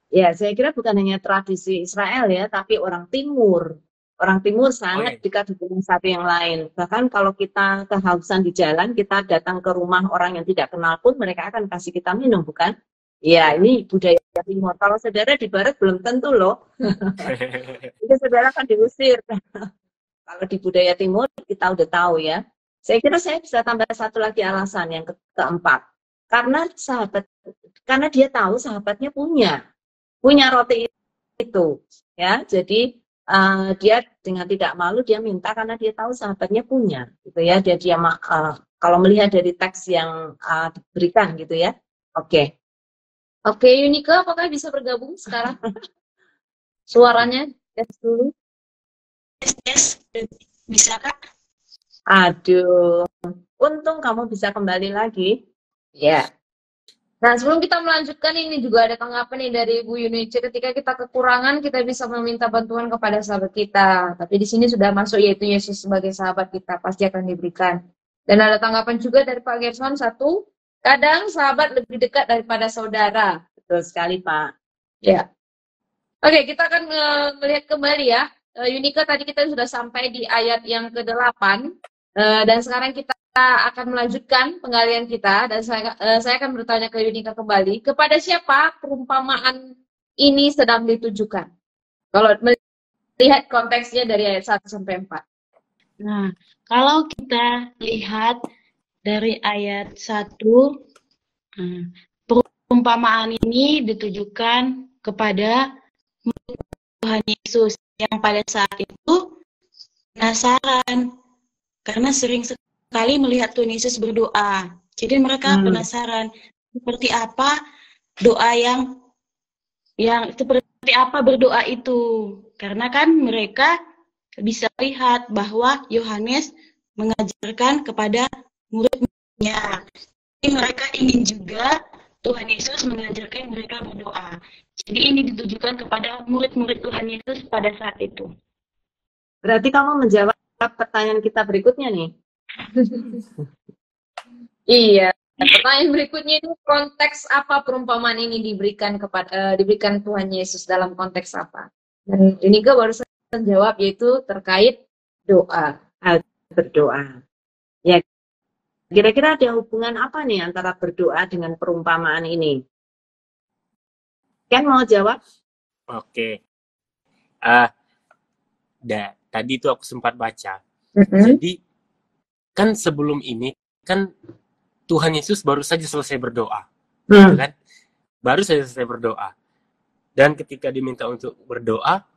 Ya, saya kira bukan hanya tradisi Israel ya, tapi orang Timur. Orang Timur sangat dekat dengan satu yang lain. Bahkan kalau kita kehausan di jalan, kita datang ke rumah orang yang tidak kenal pun, mereka akan kasih kita minum, bukan? Ya, ini budaya Timur. Kalau saudara di Barat belum tentu loh. Itu saudara akan diusir. Kalau di budaya Timur, kita udah tahu ya. Saya kira saya bisa tambah satu lagi alasan yang keempat. Karena dia tahu sahabatnya punya roti itu, ya. Jadi dia dengan tidak malu dia minta karena dia tahu sahabatnya punya, gitu ya. Dia kalau melihat dari teks yang diberikan, gitu ya. Oke, Yunika, apakah bisa bergabung sekarang? Suaranya tes dulu. Tes, bisa Kak? Aduh, untung kamu bisa kembali lagi. Ya. Nah, sebelum kita melanjutkan, ini juga ada tanggapan nih dari Bu Yunice. Ketika kita kekurangan, kita bisa meminta bantuan kepada sahabat kita. Tapi di sini sudah masuk yaitu Yesus sebagai sahabat kita, pasti akan diberikan. Dan ada tanggapan juga dari Pak Gerson, 1, kadang sahabat lebih dekat daripada saudara. Betul sekali, Pak. Ya. Oke, kita akan melihat kembali ya. Yunika, tadi kita sudah sampai di ayat yang ke-8. Dan sekarang kita akan melanjutkan penggalian kita, dan saya akan bertanya ke Yunika kembali, kepada siapa perumpamaan ini sedang ditujukan? Kalau melihat konteksnya dari ayat 1 sampai 4. Nah, kalau kita lihat dari ayat 1, perumpamaan ini ditujukan kepada Tuhan Yesus yang pada saat itu penasaran karena sering sekali melihat Tuhan Yesus berdoa. Jadi mereka penasaran seperti apa doa yang seperti apa berdoa itu. Karena kan mereka bisa lihat bahwa Yohanes mengajarkan kepada murid-muridnya. Jadi mereka ingin juga Tuhan Yesus mengajarkan mereka berdoa. Jadi ini ditujukan kepada murid-murid Tuhan Yesus pada saat itu. Berarti kamu menjawab pertanyaan kita berikutnya nih. Iya. Pertanyaan berikutnya ini, konteks apa perumpamaan ini diberikan Tuhan Yesus, dalam konteks apa? Dan ini gue baru saja jawab, yaitu terkait doa. Berdoa. Ya, kira-kira ada hubungan apa nih antara berdoa dengan perumpamaan ini? Ken mau jawab? Oke. Tadi itu aku sempat baca. Jadi kan sebelum ini kan Tuhan Yesus baru saja selesai berdoa, kan? Baru saja selesai berdoa. Dan ketika diminta untuk berdoa,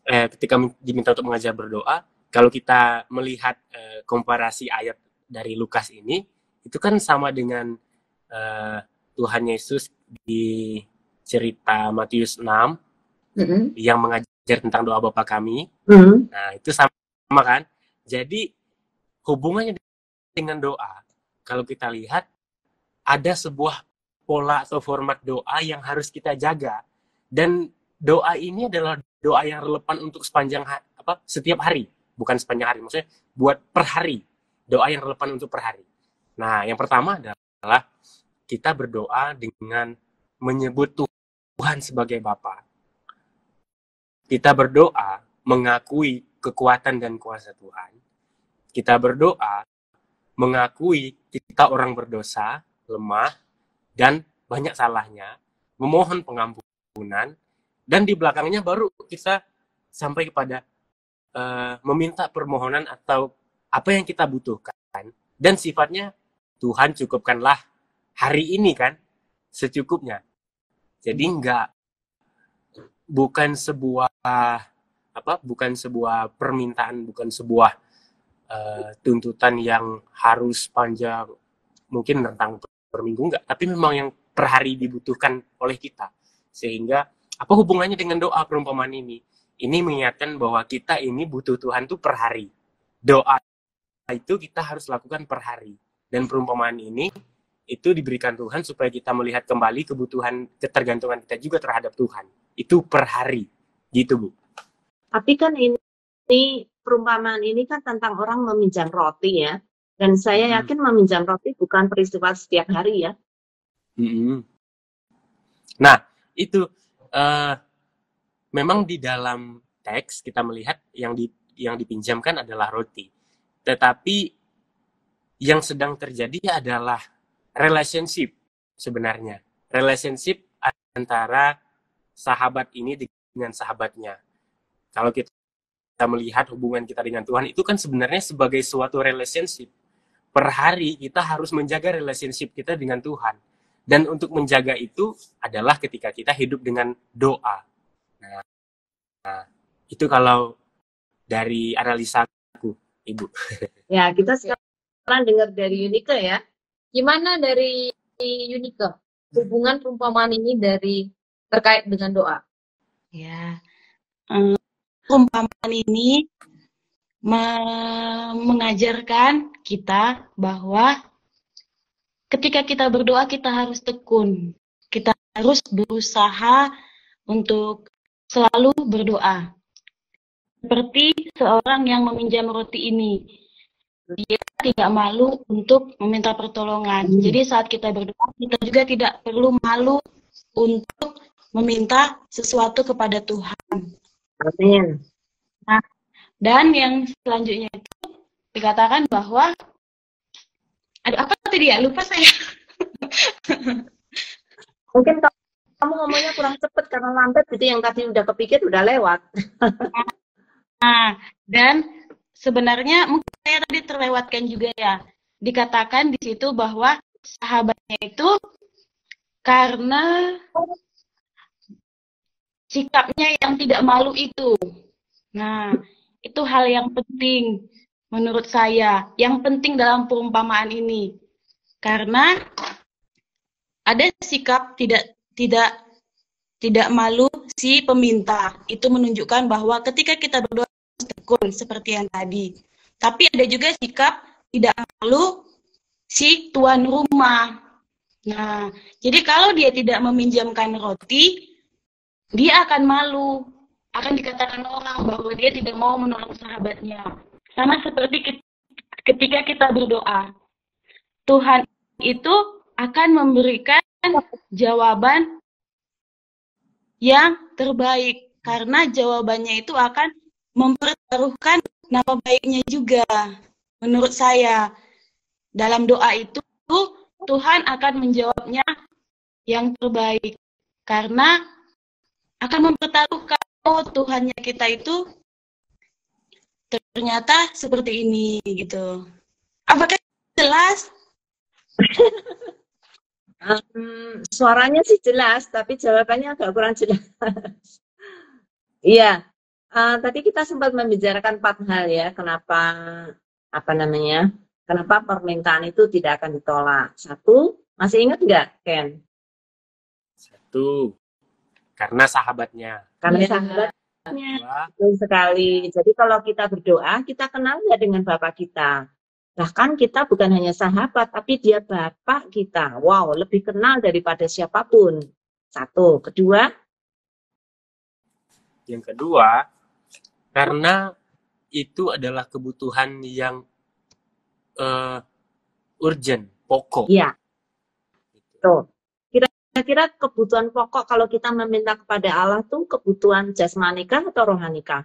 ketika diminta untuk mengajar berdoa, kalau kita melihat komparasi ayat dari Lukas ini, itu kan sama dengan Tuhan Yesus di cerita Matius 6 yang mengajar tentang doa Bapa kami. Nah, itu sama kan? Jadi hubungannya dengan doa, kalau kita lihat ada sebuah pola atau format doa yang harus kita jaga, dan doa ini adalah doa yang relevan untuk setiap hari, bukan sepanjang hari, maksudnya buat per hari, doa yang relevan untuk per hari. Nah, yang pertama adalah kita berdoa dengan menyebut Tuhan sebagai Bapa. Kita berdoa mengakui kekuatan dan kuasa Tuhan. Kita berdoa mengakui kita orang berdosa, lemah, dan banyak salahnya, memohon pengampunan, dan di belakangnya baru kita sampai kepada meminta permohonan atau apa yang kita butuhkan. Dan sifatnya, Tuhan cukupkanlah hari ini kan, secukupnya. Jadi bukan sebuah permintaan, bukan sebuah tuntutan yang harus panjang, mungkin tentang per minggu, enggak, tapi memang yang per hari dibutuhkan oleh kita. Sehingga apa hubungannya dengan doa perumpamaan ini? Ini mengingatkan bahwa kita ini butuh Tuhan tuh per hari. Doa itu kita harus lakukan per hari. Dan perumpamaan ini itu diberikan Tuhan supaya kita melihat kembali ketergantungan kita juga terhadap Tuhan. Itu per hari. Gitu, Bu. Tapi kan ini perumpamaan ini kan tentang orang meminjam roti ya. Dan saya yakin meminjam roti bukan peristiwa setiap hari ya. Nah, itu memang di dalam teks kita melihat yang dipinjamkan adalah roti. Tetapi yang sedang terjadi adalah relationship sebenarnya. Relationship antara sahabat ini dengan sahabatnya. Kalau kita melihat hubungan kita dengan Tuhan, itu kan sebenarnya sebagai suatu relationship. Per hari kita harus menjaga relationship kita dengan Tuhan. Dan untuk menjaga itu adalah ketika kita hidup dengan doa. Nah, itu kalau dari analisa aku, Ibu. Ya, kita sekarang dengar dari Yunike ya. Gimana dari Yunike? Hubungan perumpamaan ini terkait dengan doa. Ya, perumpamaan ini mengajarkan kita bahwa ketika kita berdoa kita harus tekun. Kita harus berusaha untuk selalu berdoa. Seperti seorang yang meminjam roti ini. Dia tidak malu untuk meminta pertolongan. Jadi saat kita berdoa, kita juga tidak perlu malu untuk meminta sesuatu kepada Tuhan. Amin. Nah, dan yang selanjutnya itu dikatakan bahwa apa tadi ya? Lupa saya. Mungkin kamu ngomongnya kurang cepat karena lampet gitu, yang tadi udah kepikir udah lewat. Nah, dan sebenarnya mungkin saya tadi terlewatkan juga ya. Dikatakan di situ bahwa sahabatnya itu karena sikapnya yang tidak malu itu. Nah, itu hal yang penting menurut saya, yang penting dalam perumpamaan ini. Karena ada sikap tidak malu si peminta. Itu menunjukkan bahwa ketika kita berdoa memikul seperti yang tadi. Tapi ada juga sikap tidak malu si tuan rumah. Nah, jadi kalau dia tidak meminjamkan roti, dia akan malu, akan dikatakan orang bahwa dia tidak mau menolong sahabatnya. Sama seperti ketika kita berdoa, Tuhan itu akan memberikan jawaban yang terbaik, karena jawabannya itu akan mempertaruhkan nama baiknya juga. Menurut saya, dalam doa itu Tuhan akan menjawabnya yang terbaik, karena akan mempertaruhkan, oh Tuhannya kita itu ternyata seperti ini gitu. Apakah jelas? Suaranya sih jelas, tapi jawabannya agak kurang jelas. Iya, tadi kita sempat membicarakan 4 hal ya, kenapa permintaan itu tidak akan ditolak. 1, masih ingat nggak, Ken? 1, karena sahabatnya. Karena sahabatnya, betul sekali. Jadi kalau kita berdoa, kita kenal nggak dengan Bapak kita? Bahkan kita bukan hanya sahabat, tapi dia Bapak kita. Wow, lebih kenal daripada siapapun. 1. Yang kedua, karena itu adalah kebutuhan yang urgent, pokok. Iya. Tuh. Kira-kira kebutuhan pokok kalau kita meminta kepada Allah tuh kebutuhan jasmanikah atau rohanikah?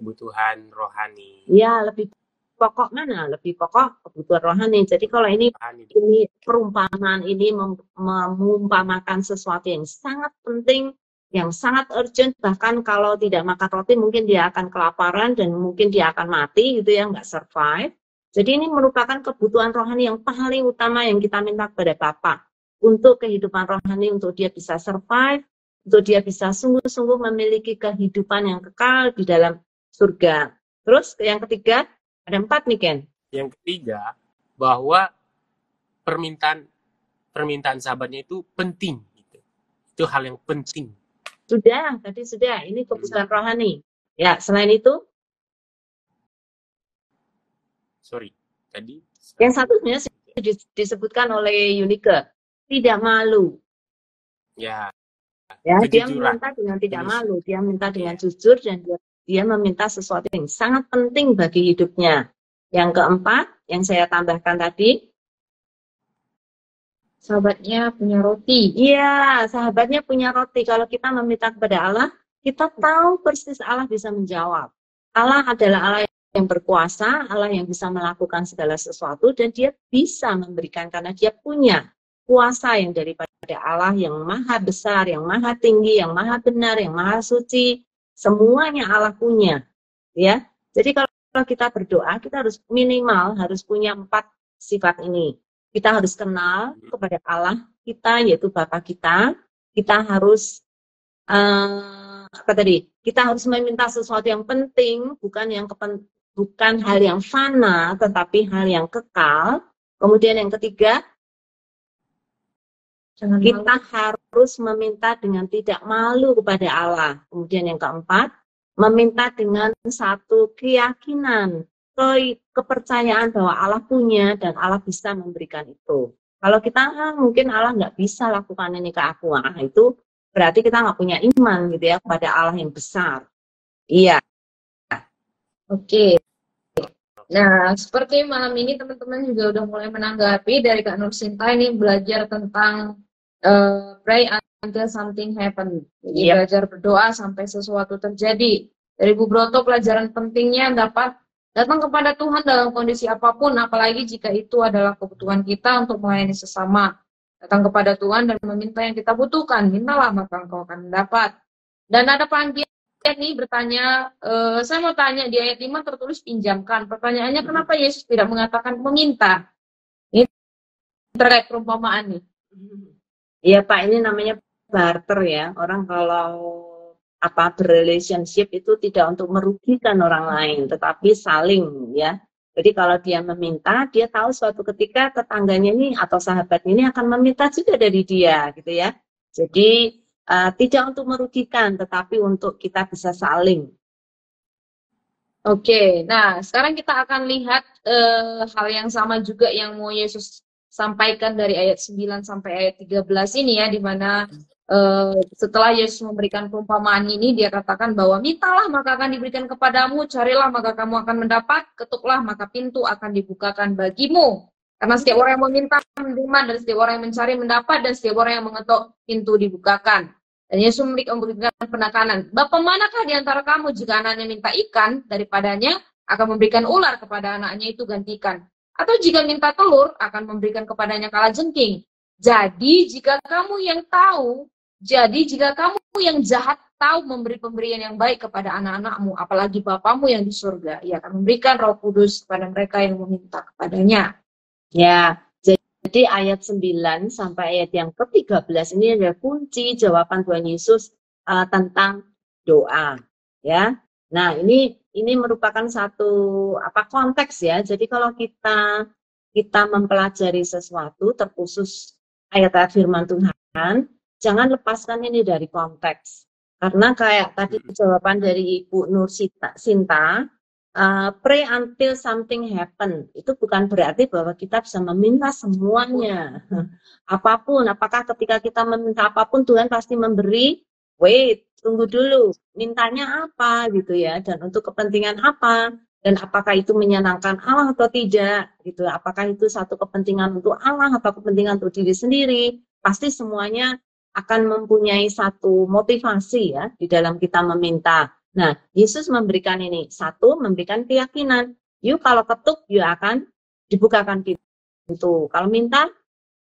Kebutuhan rohani. Ya, lebih pokok mana? Lebih pokok kebutuhan rohani. Jadi kalau ini perumpamaan ini mengumpamakan sesuatu yang sangat penting, yang sangat urgent, bahkan kalau tidak makan roti mungkin dia akan kelaparan dan mungkin dia akan mati gitu ya, nggak survive. Jadi ini merupakan kebutuhan rohani yang paling utama yang kita minta kepada Bapa untuk kehidupan rohani, untuk dia bisa survive, untuk dia bisa sungguh-sungguh memiliki kehidupan yang kekal di dalam surga. Terus yang ketiga, ada 4 nih Ken. Yang ketiga, bahwa permintaan sahabatnya itu penting. Gitu. Itu hal yang penting. Tadi sudah. Ini kebutuhan rohani. Ya, selain itu? Tadi. Yang satu sebenarnya disebutkan oleh Yunike. Tidak malu. Ya. Dia meminta dengan tidak malu. Dia minta dengan jujur dan dia meminta sesuatu yang sangat penting bagi hidupnya. Yang keempat, yang saya tambahkan tadi, sahabatnya punya roti. Iya, sahabatnya punya roti. Kalau kita meminta kepada Allah, kita tahu persis Allah bisa menjawab. Allah adalah Allah yang berkuasa, Allah yang bisa melakukan segala sesuatu, dan dia bisa memberikan karena dia punya kuasa yang daripada Allah yang maha besar, yang maha tinggi, yang maha benar, yang maha suci. Semuanya Allah punya. Ya. Jadi kalau kita berdoa, kita harus minimal harus punya 4 sifat ini. Kita harus kenal kepada Allah kita, yaitu Bapa kita. Kita harus kita harus meminta sesuatu yang penting, bukan hal yang fana, tetapi hal yang kekal. Kemudian yang ketiga, kita harus meminta dengan tidak malu kepada Allah. Kemudian yang keempat, meminta dengan satu keyakinan, kepercayaan bahwa Allah punya dan Allah bisa memberikan itu. Kalau kita mungkin Allah nggak bisa lakukan ini ke aku, itu berarti kita nggak punya iman gitu ya kepada Allah yang besar. Iya. Oke. Nah, seperti malam ini teman-teman juga udah mulai menanggapi dari Kak Nur Sinta ini belajar tentang pray until something happen. Jadi belajar berdoa sampai sesuatu terjadi. Dari Bu Broto pelajaran pentingnya dapat datang kepada Tuhan dalam kondisi apapun, apalagi jika itu adalah kebutuhan kita untuk melayani sesama. Datang kepada Tuhan dan meminta yang kita butuhkan. Mintalah maka engkau akan mendapat. Dan ada panggilan nih bertanya, saya mau tanya di ayat 5 tertulis pinjamkan. Pertanyaannya kenapa Yesus tidak mengatakan meminta? Ini terkait perumpamaan nih. Iya Pak, ini namanya barter ya. Orang kalau berrelationship itu tidak untuk merugikan orang lain, tetapi saling ya. Jadi kalau dia meminta, dia tahu suatu ketika tetangganya ini atau sahabatnya ini akan meminta juga dari dia gitu ya. Jadi tidak untuk merugikan, tetapi untuk kita bisa saling Oke, nah sekarang kita akan lihat hal yang sama juga yang mau Yesus sampaikan dari ayat 9 sampai ayat 13 ini ya, di mana setelah Yesus memberikan perumpamaan ini, dia katakan bahwa mintalah maka akan diberikan kepadamu, carilah maka kamu akan mendapat, ketuklah maka pintu akan dibukakan bagimu. Karena setiap orang yang meminta menerima, dan setiap orang yang mencari mendapat, dan setiap orang yang mengetuk pintu dibukakan. Dan Yesus memberikan penekanan, Bapa manakah di antara kamu jika anaknya minta ikan, daripadanya akan memberikan ular kepada anaknya itu gantikan. Atau jika minta telur, akan memberikan kepadanya kalajengking. Jadi jika kamu yang jahat tahu memberi pemberian yang baik kepada anak-anakmu, apalagi Bapamu yang di surga, ia akan memberikan Roh Kudus kepada mereka yang meminta kepadanya. Ya, jadi ayat 9 sampai ayat yang ke-13 ini adalah kunci jawaban Tuhan Yesus tentang doa, ya. Nah, ini merupakan satu konteks ya. Jadi kalau kita mempelajari sesuatu terkhusus ayat-ayat firman Tuhan, jangan lepaskan ini dari konteks. Karena kayak tadi jawaban dari Ibu Nur Sinta, pray until something happen. Itu bukan berarti bahwa kita bisa meminta semuanya. Apapun, apakah ketika kita meminta apapun Tuhan pasti memberi? Wait, tunggu dulu. Mintanya apa gitu ya, dan untuk kepentingan apa? Dan apakah itu menyenangkan Allah atau tidak gitu. Apakah itu satu kepentingan untuk Allah atau kepentingan untuk diri sendiri? Pasti semuanya akan mempunyai satu motivasi ya di dalam kita meminta. Nah, Yesus memberikan ini. Satu, memberikan keyakinan. You kalau ketuk, you akan dibukakan pintu. Kalau minta,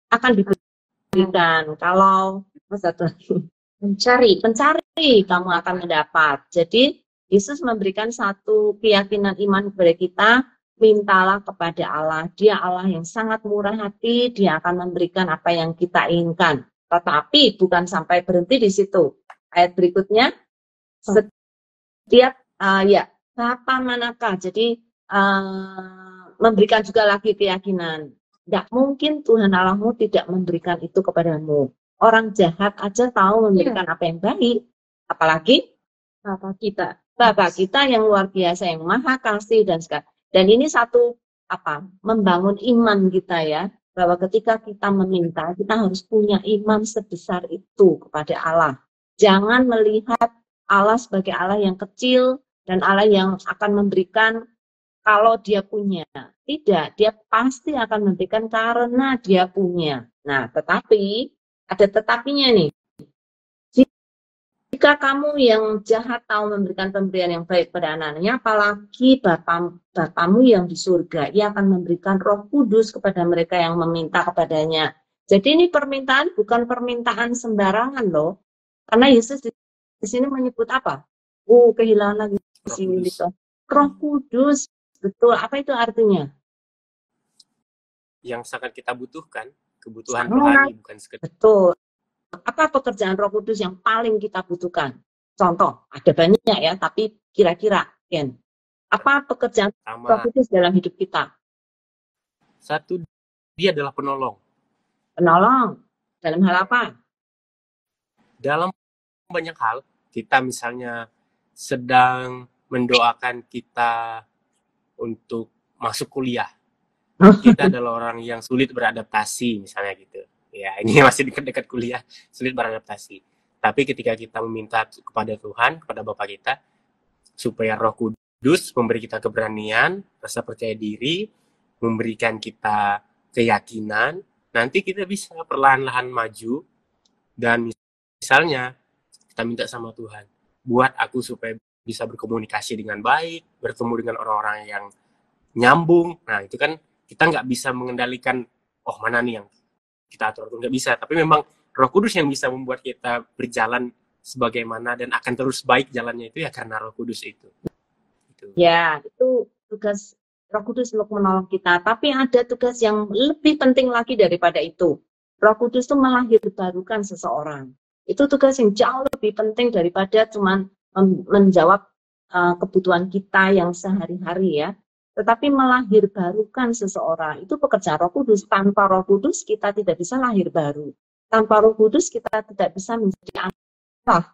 akan diberikan. Kalau satu lagi, mencari, kamu akan mendapat. Jadi, Yesus memberikan satu keyakinan iman kepada kita, mintalah kepada Allah. Dia Allah yang sangat murah hati, dia akan memberikan apa yang kita inginkan. Tetapi bukan sampai berhenti di situ. Ayat berikutnya, setiap Bapa manakah, jadi memberikan juga lagi keyakinan. Tidak mungkin Tuhan Allahmu tidak memberikan itu kepadamu. Orang jahat aja tahu memberikan apa yang baik, apalagi Bapa kita yang luar biasa, yang maha kasih dan segala. Dan ini satu membangun iman kita ya, bahwa ketika kita meminta, kita harus punya iman sebesar itu kepada Allah. Jangan melihat Allah sebagai Allah yang kecil dan Allah yang akan memberikan kalau dia punya. Tidak, dia pasti akan memberikan karena dia punya. Nah, tetapi ada tetapinya nih. Jika kamu yang jahat tahu memberikan pemberian yang baik pada anak-anaknya, apalagi Bapamu yang di surga, ia akan memberikan Roh Kudus kepada mereka yang meminta kepadanya. Jadi ini permintaan bukan permintaan sembarangan loh. Karena Yesus di sini menyebut apa? Kehilangan lagi di sini gitu. Roh Kudus, betul. Apa itu artinya? Yang sangat kita butuhkan, kebutuhan rohani bukan sekedar. Betul. Apa pekerjaan Roh Kudus yang paling kita butuhkan? Contoh, ada banyak ya, tapi kira-kira, Ken, apa pekerjaan Roh Kudus dalam hidup kita? Satu, dia adalah penolong. Penolong dalam hal apa? Dalam banyak hal. Kita misalnya sedang mendoakan kita untuk masuk kuliah. Kita adalah orang yang sulit beradaptasi misalnya gitu. Ya, ini masih dekat-dekat kuliah, sulit beradaptasi. Tapi ketika kita meminta kepada Tuhan, kepada Bapa kita, supaya Roh Kudus memberi kita keberanian, rasa percaya diri, memberikan kita keyakinan, nanti kita bisa perlahan-lahan maju. Dan misalnya kita minta sama Tuhan, buat aku supaya bisa berkomunikasi dengan baik, bertemu dengan orang-orang yang nyambung. Nah, itu kan kita nggak bisa mengendalikan, mana nih yang kita atur, nggak bisa. Tapi memang Roh Kudus yang bisa membuat kita berjalan sebagaimana dan akan terus baik jalannya itu ya karena Roh Kudus itu. Ya, itu tugas Roh Kudus untuk menolong kita. Tapi ada tugas yang lebih penting lagi daripada itu. Roh Kudus itu melahirbarukan seseorang. Itu tugas yang jauh lebih penting daripada cuma menjawab kebutuhan kita yang sehari-hari ya. Tetapi melahirbarukan seseorang, itu pekerjaan Roh Kudus. Tanpa Roh Kudus kita tidak bisa lahir baru. Tanpa Roh Kudus kita tidak bisa menjadi Allah.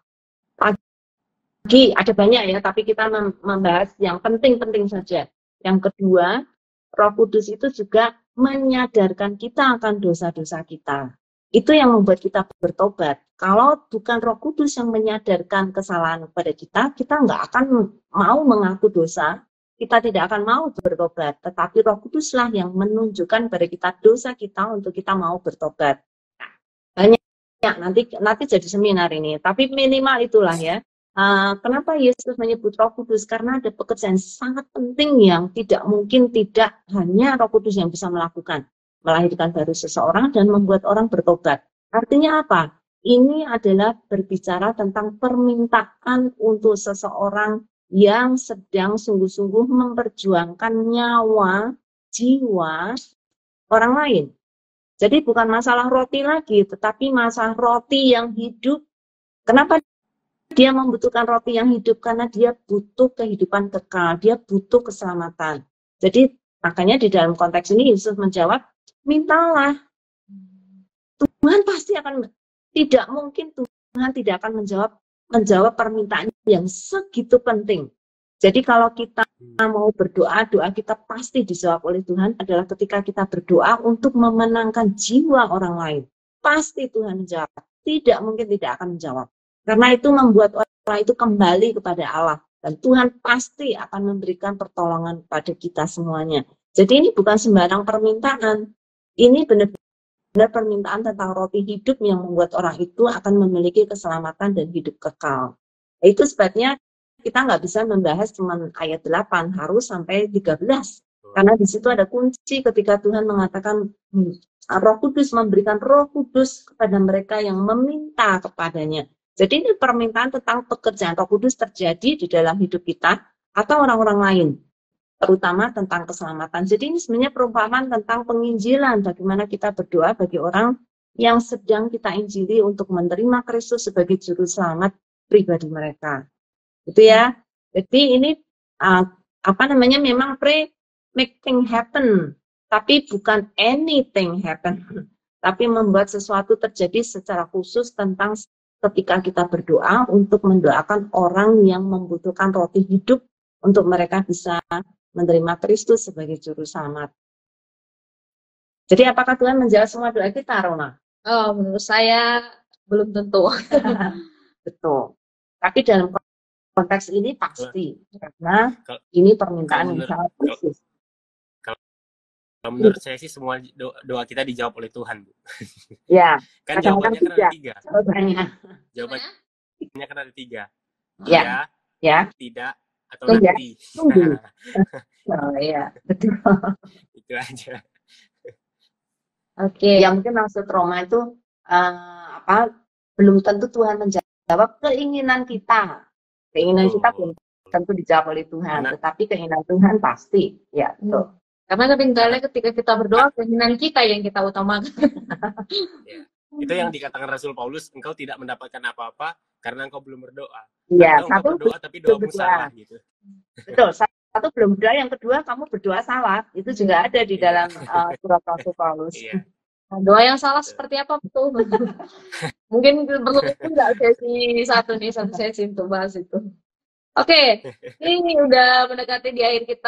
ada banyak ya, tapi kita membahas yang penting-penting saja. Yang kedua, Roh Kudus itu juga menyadarkan kita akan dosa-dosa kita. Itu yang membuat kita bertobat. Kalau bukan Roh Kudus yang menyadarkan kesalahan kepada kita, kita nggak akan mau mengaku dosa, kita tidak akan mau bertobat. Tetapi Roh Kuduslah yang menunjukkan pada kita dosa kita untuk kita mau bertobat. Banyak nanti jadi seminar ini, tapi minimal itulah ya. Kenapa Yesus menyebut Roh Kudus? Karena ada pekerjaan sangat penting yang tidak mungkin tidak hanya Roh Kudus yang bisa melakukan. Melahirkan baru seseorang dan membuat orang bertobat. Artinya apa? Ini adalah berbicara tentang permintaan untuk seseorang yang sedang sungguh-sungguh memperjuangkan nyawa, jiwa orang lain. Jadi bukan masalah roti lagi, tetapi masalah roti yang hidup. Kenapa dia membutuhkan roti yang hidup? Karena dia butuh kehidupan kekal, dia butuh keselamatan. Jadi makanya di dalam konteks ini Yesus menjawab, mintalah. Tuhan pasti akan, tidak mungkin Tuhan tidak akan menjawab permintaan yang segitu penting. Jadi kalau kita mau berdoa, doa kita pasti dijawab oleh Tuhan adalah ketika kita berdoa untuk memenangkan jiwa orang lain. Pasti Tuhan menjawab, tidak mungkin tidak akan menjawab. Karena itu membuat orang itu kembali kepada Allah. Dan Tuhan pasti akan memberikan pertolongan pada kita semuanya. Jadi ini bukan sembarang permintaan. Ini benar-benar permintaan tentang roti hidup yang membuat orang itu akan memiliki keselamatan dan hidup kekal. Itu sebabnya kita nggak bisa membahas cuma ayat 8, harus sampai 13. Karena di situ ada kunci ketika Tuhan mengatakan Roh Kudus, memberikan Roh Kudus kepada mereka yang meminta kepadanya. Jadi ini permintaan tentang pekerjaan Roh Kudus terjadi di dalam hidup kita atau orang-orang lain, terutama tentang keselamatan. Jadi ini sebenarnya perumpamaan tentang penginjilan, bagaimana kita berdoa bagi orang yang sedang kita injili untuk menerima Kristus sebagai juru selamat pribadi mereka. Itu ya. Jadi ini memang make things happen, tapi bukan anything happen, tapi membuat sesuatu terjadi secara khusus tentang ketika kita berdoa untuk mendoakan orang yang membutuhkan roti hidup untuk mereka bisa menerima Kristus sebagai juru selamat. Jadi apakah Tuhan menjawab semua doa kita, Rona? Oh, menurut saya belum tentu. Betul. Tapi dalam konteks ini pasti, karena ini permintaan yang sangat khusus. Menurut saya sih semua doa kita dijawab oleh Tuhan, Bu. Ya. Kan jawabannya kan ada 3. Jawabannya kan ada 3. Ya, tidak, atau nanti. Oh iya, betul. Itu aja. Oke. Yang mungkin maksud Roma itu belum tentu Tuhan menjawab keinginan kita. Keinginan kita belum tentu dijawab oleh Tuhan, tetapi keinginan Tuhan pasti. Ya, betul. Karena seringkali ketika kita berdoa, keinginan kita yang kita utamakan. Ya. Itu yang dikatakan Rasul Paulus, engkau tidak mendapatkan apa-apa karena engkau belum berdoa. Iya, engkau berdoa tapi doamu salah gitu. Betul, satu belum berdoa, yang kedua kamu berdoa salah. Itu juga ada di dalam surat Rasul Paulus. Iya. Nah, doa yang salah seperti apa tuh? Mungkin perlu enggak sesi satu sesi untuk bahas itu. Oke, ini udah mendekati di akhir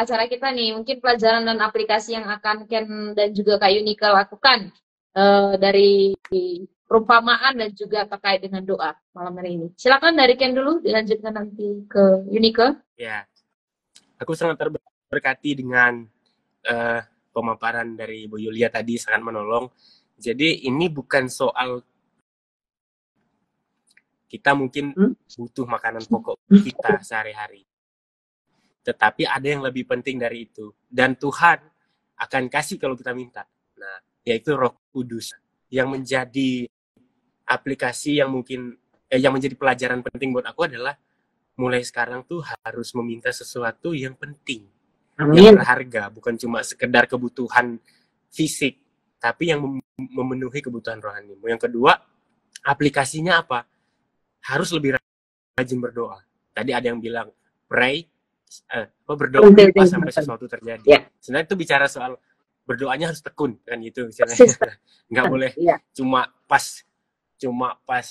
acara kita nih. Mungkin pelajaran dan aplikasi yang akan Ken dan juga Kak Yunika lakukan dari perumpamaan dan juga terkait dengan doa malam hari ini. Silakan dari Ken dulu, dilanjutkan nanti ke Yunika. Ya, aku sangat terberkati dengan pemaparan dari Bu Yulia tadi, sangat menolong. Jadi ini bukan soal kita mungkin butuh makanan pokok kita sehari-hari. Tetapi ada yang lebih penting dari itu. Dan Tuhan akan kasih kalau kita minta. Nah, yaitu Roh Kudus. Yang menjadi aplikasi yang mungkin, yang menjadi pelajaran penting buat aku adalah mulai sekarang tuh harus meminta sesuatu yang penting. Amin. Yang berharga. Bukan cuma sekedar kebutuhan fisik. Tapi yang memenuhi kebutuhan rohanimu. Yang kedua, aplikasinya apa? Harus lebih rajin berdoa. Tadi ada yang bilang berdoa sampai sesuatu terjadi. Yeah. Sebenarnya itu bicara soal berdoanya harus tekun kan gitu misalnya. Nggak boleh cuma pas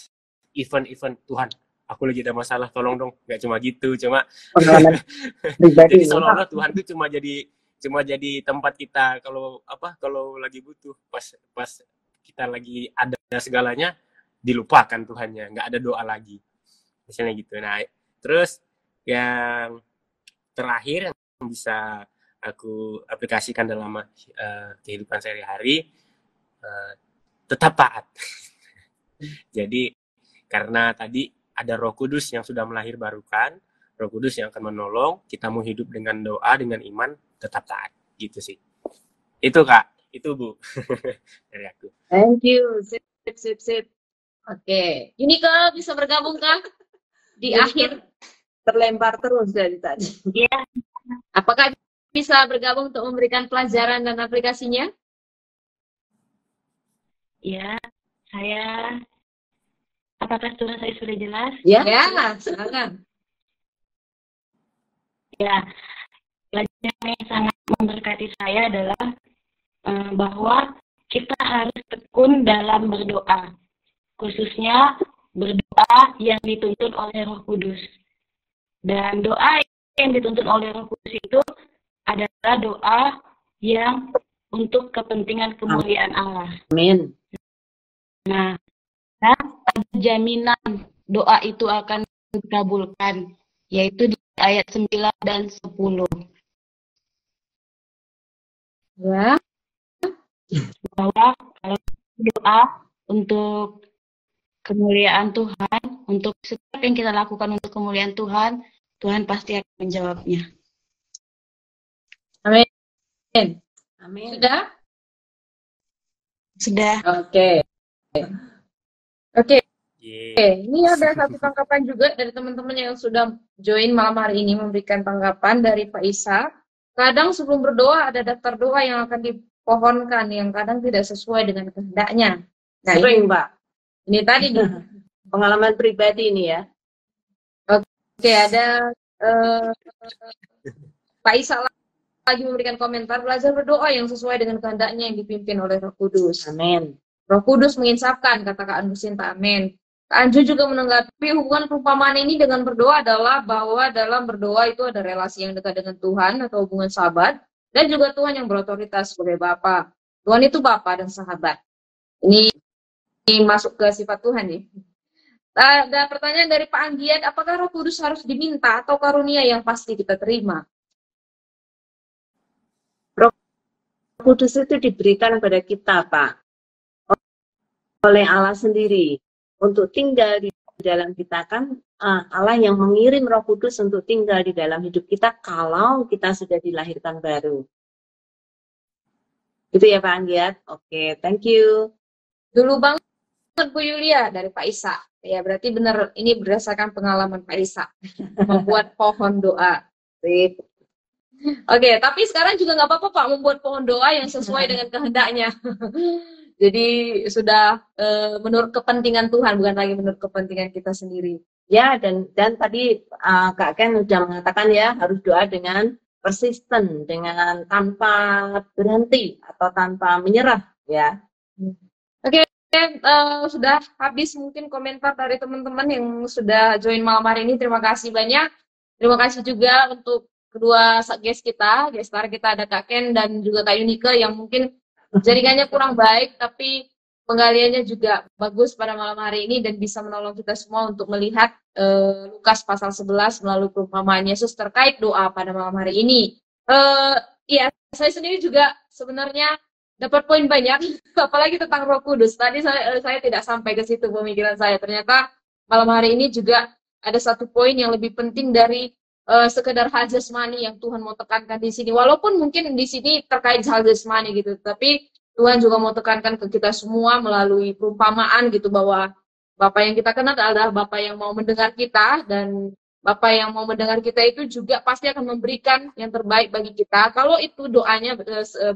event Tuhan aku lagi ada masalah, tolong dong. Nggak cuma gitu, cuma Pengalaman pribadi. jadi seolah-olah Tuhan tuh cuma jadi tempat kita kalau lagi butuh, pas kita lagi ada segalanya, dilupakan Tuhannya, nggak ada doa lagi, misalnya gitu. Nah, terus yang terakhir yang bisa aku aplikasikan dalam kehidupan sehari-hari, tetap taat. Jadi karena tadi ada Roh Kudus yang sudah melahirbarukan, Roh Kudus yang akan menolong kita mau hidup dengan doa, dengan iman, tetap taat, gitu sih. Itu Kak, itu Bu dari aku. Thank you. Sip. Oke, Unika bisa bergabung Kak di Jadi, akhir? terlempar terus dari tadi. Ya, Apakah bisa bergabung untuk memberikan pelajaran dan aplikasinya? ya, saya, apakah suara saya sudah jelas? Ya, Ya, silakan. Ya, pelajaran yang sangat memberkati saya adalah bahwa kita harus tekun dalam berdoa, khususnya berdoa yang dituntun oleh Roh Kudus. Dan doa yang dituntun oleh Roh Kudus itu adalah doa yang untuk kepentingan kemuliaan Allah. amin. Nah, ada jaminan doa itu akan dikabulkan, yaitu di ayat 9 dan 10. Ya, Bahwa kalau doa untuk kemuliaan Tuhan, untuk setiap yang kita lakukan untuk kemuliaan Tuhan, Tuhan pasti akan menjawabnya. amin. Amin. Sudah? Sudah. Oke. Oke, Yeah. ini ada satu tanggapan juga dari teman-teman yang sudah join malam hari ini, memberikan tanggapan dari Pak Isa. Kadang sebelum berdoa ada daftar doa yang akan dipohonkan yang kadang tidak sesuai dengan kehendaknya. Nah, Sering, Pak. ini tadi nih. Pengalaman pribadi ini ya. Oke, ada Pak Isa lagi memberikan komentar, belajar berdoa yang sesuai dengan kehendaknya yang dipimpin oleh Roh Kudus. Amin. Roh Kudus menginsafkan, kata Kak Anu Sinta, amin. Kak Anju juga menanggapi hubungan perumpamaan ini dengan berdoa adalah bahwa dalam berdoa itu ada relasi yang dekat dengan Tuhan atau hubungan sahabat, dan juga Tuhan yang berotoritas sebagai Bapa. Tuhan itu Bapa dan sahabat. Ini masuk ke sifat Tuhan nih. Ada pertanyaan dari Pak Anggiat, apakah Roh Kudus harus diminta atau karunia yang pasti kita terima? Roh Kudus itu diberikan kepada kita, Pak, oleh Allah sendiri untuk tinggal di dalam kita. Kan Allah yang mengirim Roh Kudus untuk tinggal di dalam hidup kita kalau kita sudah dilahirkan baru. Itu ya Pak Anggiat. Oke, thank you. Dulu banget Bu Yulia dari Pak Isa. Ya, berarti benar ini berdasarkan pengalaman Pak Isa membuat pohon doa. Sip. Oke, tapi sekarang juga nggak apa-apa Pak membuat pohon doa yang sesuai dengan kehendaknya. Jadi sudah menurut kepentingan Tuhan, bukan lagi menurut kepentingan kita sendiri. Ya, dan tadi Kak Ken sudah mengatakan ya, harus doa dengan persisten, dengan tanpa berhenti atau tanpa menyerah ya. Oke, sudah habis mungkin komentar dari teman-teman yang sudah join malam hari ini. Terima kasih banyak. Terima kasih juga untuk kedua guest kita, guest star kita ada Kak Ken dan juga Kak Unika yang mungkin jaringannya kurang baik, tapi penggaliannya juga bagus pada malam hari ini dan bisa menolong kita semua untuk melihat Lukas pasal 11 melalui perumpamaan Yesus terkait doa pada malam hari ini. Iya, saya sendiri juga sebenarnya dapat poin banyak, apalagi tentang Roh Kudus. Tadi saya tidak sampai ke situ pemikiran saya. Ternyata malam hari ini juga ada satu poin yang lebih penting dari sekedar hal jasmani yang Tuhan mau tekankan di sini. Walaupun mungkin di sini terkait hal jasmani gitu, tapi Tuhan juga mau tekankan ke kita semua melalui perumpamaan gitu bahwa Bapa yang kita kenal adalah Bapa yang mau mendengar kita, dan Bapa yang mau mendengar kita itu juga pasti akan memberikan yang terbaik bagi kita. Kalau itu doanya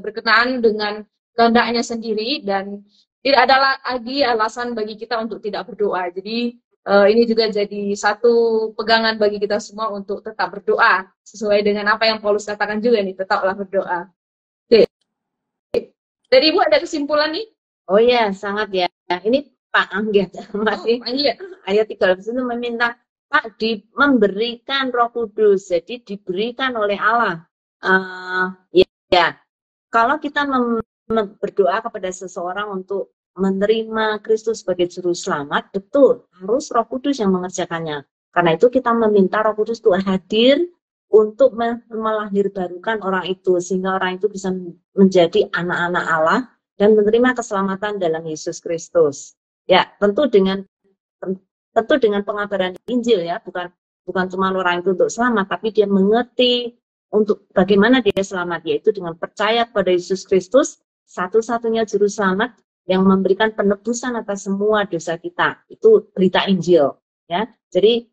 berkenaan dengan kehendaknya sendiri dan tidak ada lagi alasan bagi kita untuk tidak berdoa. Jadi ini juga jadi satu pegangan bagi kita semua untuk tetap berdoa sesuai dengan apa yang Paulus katakan juga nih, tetaplah berdoa. Oke. Dari Ibu ada kesimpulan nih? Oh ya, sangat ya. Ini Pak Anggiat masih Anggiat. ayat 13 itu meminta Pak, memberikan Roh Kudus, jadi diberikan oleh Allah. Ya, kalau kita berdoa kepada seseorang untuk menerima Kristus sebagai juru selamat, betul, harus Roh Kudus yang mengerjakannya. Karena itu kita meminta Roh Kudus itu hadir untuk melahirbarukan orang itu, sehingga orang itu bisa menjadi anak-anak Allah dan menerima keselamatan dalam Yesus Kristus. Ya, tentu dengan pengabaran Injil ya, bukan cuma orang itu untuk selamat, tapi dia mengerti untuk bagaimana dia selamat, yaitu dengan percaya kepada Yesus Kristus, satu-satunya juru selamat yang memberikan penebusan atas semua dosa kita. Itu berita Injil ya. Jadi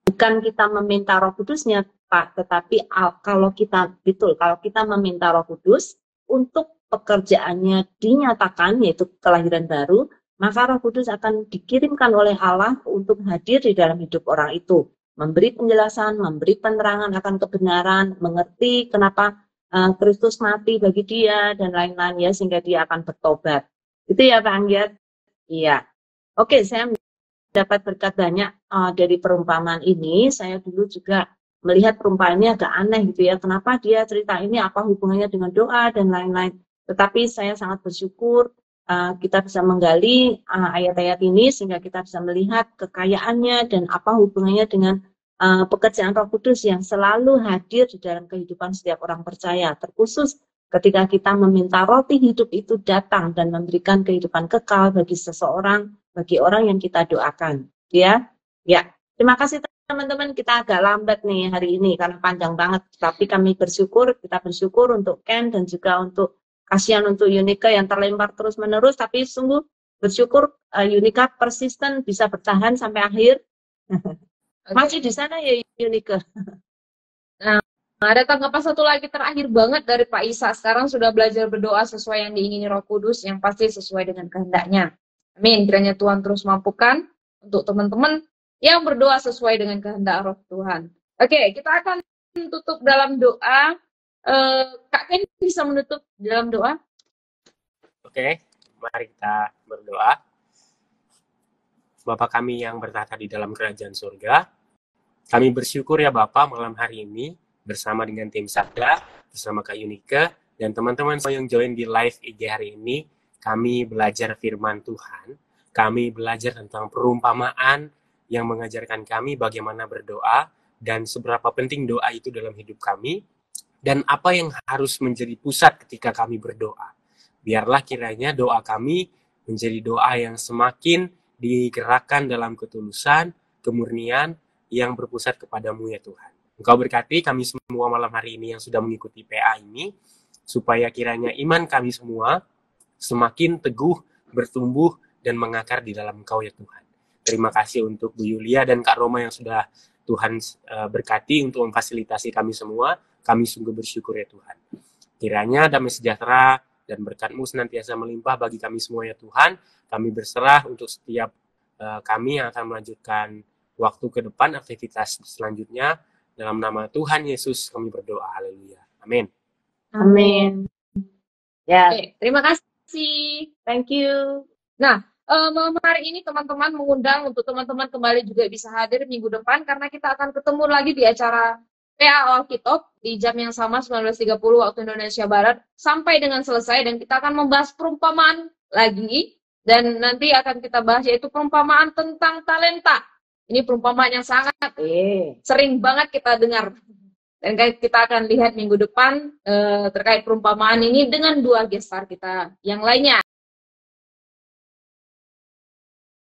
bukan kita meminta Roh Kudusnya, Pak, tetapi kalau kita meminta Roh Kudus untuk pekerjaannya dinyatakan, yaitu kelahiran baru, maka Roh Kudus akan dikirimkan oleh Allah untuk hadir di dalam hidup orang itu, memberi penjelasan, memberi penerangan akan kebenaran, mengerti kenapa Kristus mati bagi dia dan lain-lain ya, sehingga dia akan bertobat. Itu ya Pak Anggiat? Iya. Oke, saya dapat berkat banyak dari perumpamaan ini. Saya dulu juga melihat perumpamaan ini agak aneh gitu ya. Kenapa dia cerita ini, apa hubungannya dengan doa dan lain-lain. Tetapi saya sangat bersyukur kita bisa menggali ayat-ayat ini sehingga kita bisa melihat kekayaannya dan apa hubungannya dengan pekerjaan Roh Kudus yang selalu hadir di dalam kehidupan setiap orang percaya, terkhusus ketika kita meminta roti hidup itu datang dan memberikan kehidupan kekal bagi seseorang, bagi orang yang kita doakan, ya. Terima kasih teman-teman, kita agak lambat nih hari ini karena panjang banget, tapi kita bersyukur untuk Ken dan juga untuk kasihan untuk Yunika yang terlempar terus-menerus, tapi sungguh bersyukur Yunika persisten bisa bertahan sampai akhir. Masih di sana ya Yunika. Nah, ada tanggapan satu lagi terakhir banget dari Pak Isa. Sekarang sudah belajar berdoa sesuai yang diingini Roh Kudus, yang pasti sesuai dengan kehendaknya. Amin. Kiranya Tuhan terus mampukan untuk teman-teman yang berdoa sesuai dengan kehendak Roh Tuhan. Oke, kita akan tutup dalam doa. Kak Ken bisa menutup dalam doa? Oke, mari kita berdoa. Bapa kami yang bertata di dalam kerajaan surga, kami bersyukur ya Bapa malam hari ini bersama dengan tim Sabda, bersama Kak Yunika, dan teman-teman yang join di live IG hari ini, kami belajar firman Tuhan, kami belajar tentang perumpamaan yang mengajarkan kami bagaimana berdoa, dan seberapa penting doa itu dalam hidup kami, dan apa yang harus menjadi pusat ketika kami berdoa. Biarlah kiranya doa kami menjadi doa yang semakin digerakkan dalam ketulusan, kemurnian yang berpusat kepadamu ya Tuhan. Engkau berkati kami semua malam hari ini yang sudah mengikuti PA ini, supaya kiranya iman kami semua semakin teguh, bertumbuh, dan mengakar di dalam Engkau ya Tuhan. Terima kasih untuk Bu Yulia dan Kak Roma yang sudah Tuhan berkati untuk memfasilitasi kami semua. Kami sungguh bersyukur ya Tuhan. Kiranya damai sejahtera dan berkat-Mu senantiasa melimpah bagi kami semua ya Tuhan. Kami berserah untuk setiap kami yang akan melanjutkan waktu ke depan, aktivitas selanjutnya. Dalam nama Tuhan Yesus kami berdoa. Haleluya. Amin. Amin. Ya, Oke, terima kasih. thank you. Nah, malam hari ini teman-teman mengundang untuk teman-teman kembali juga bisa hadir minggu depan karena kita akan ketemu lagi di acara PA Alkitab di jam yang sama 19.30 waktu Indonesia Barat sampai dengan selesai, dan kita akan membahas perumpamaan lagi, dan nanti akan kita bahas yaitu perumpamaan tentang talenta. Ini perumpamaan yang sangat sering banget kita dengar, dan kita akan lihat minggu depan terkait perumpamaan ini dengan dua gestar kita yang lainnya.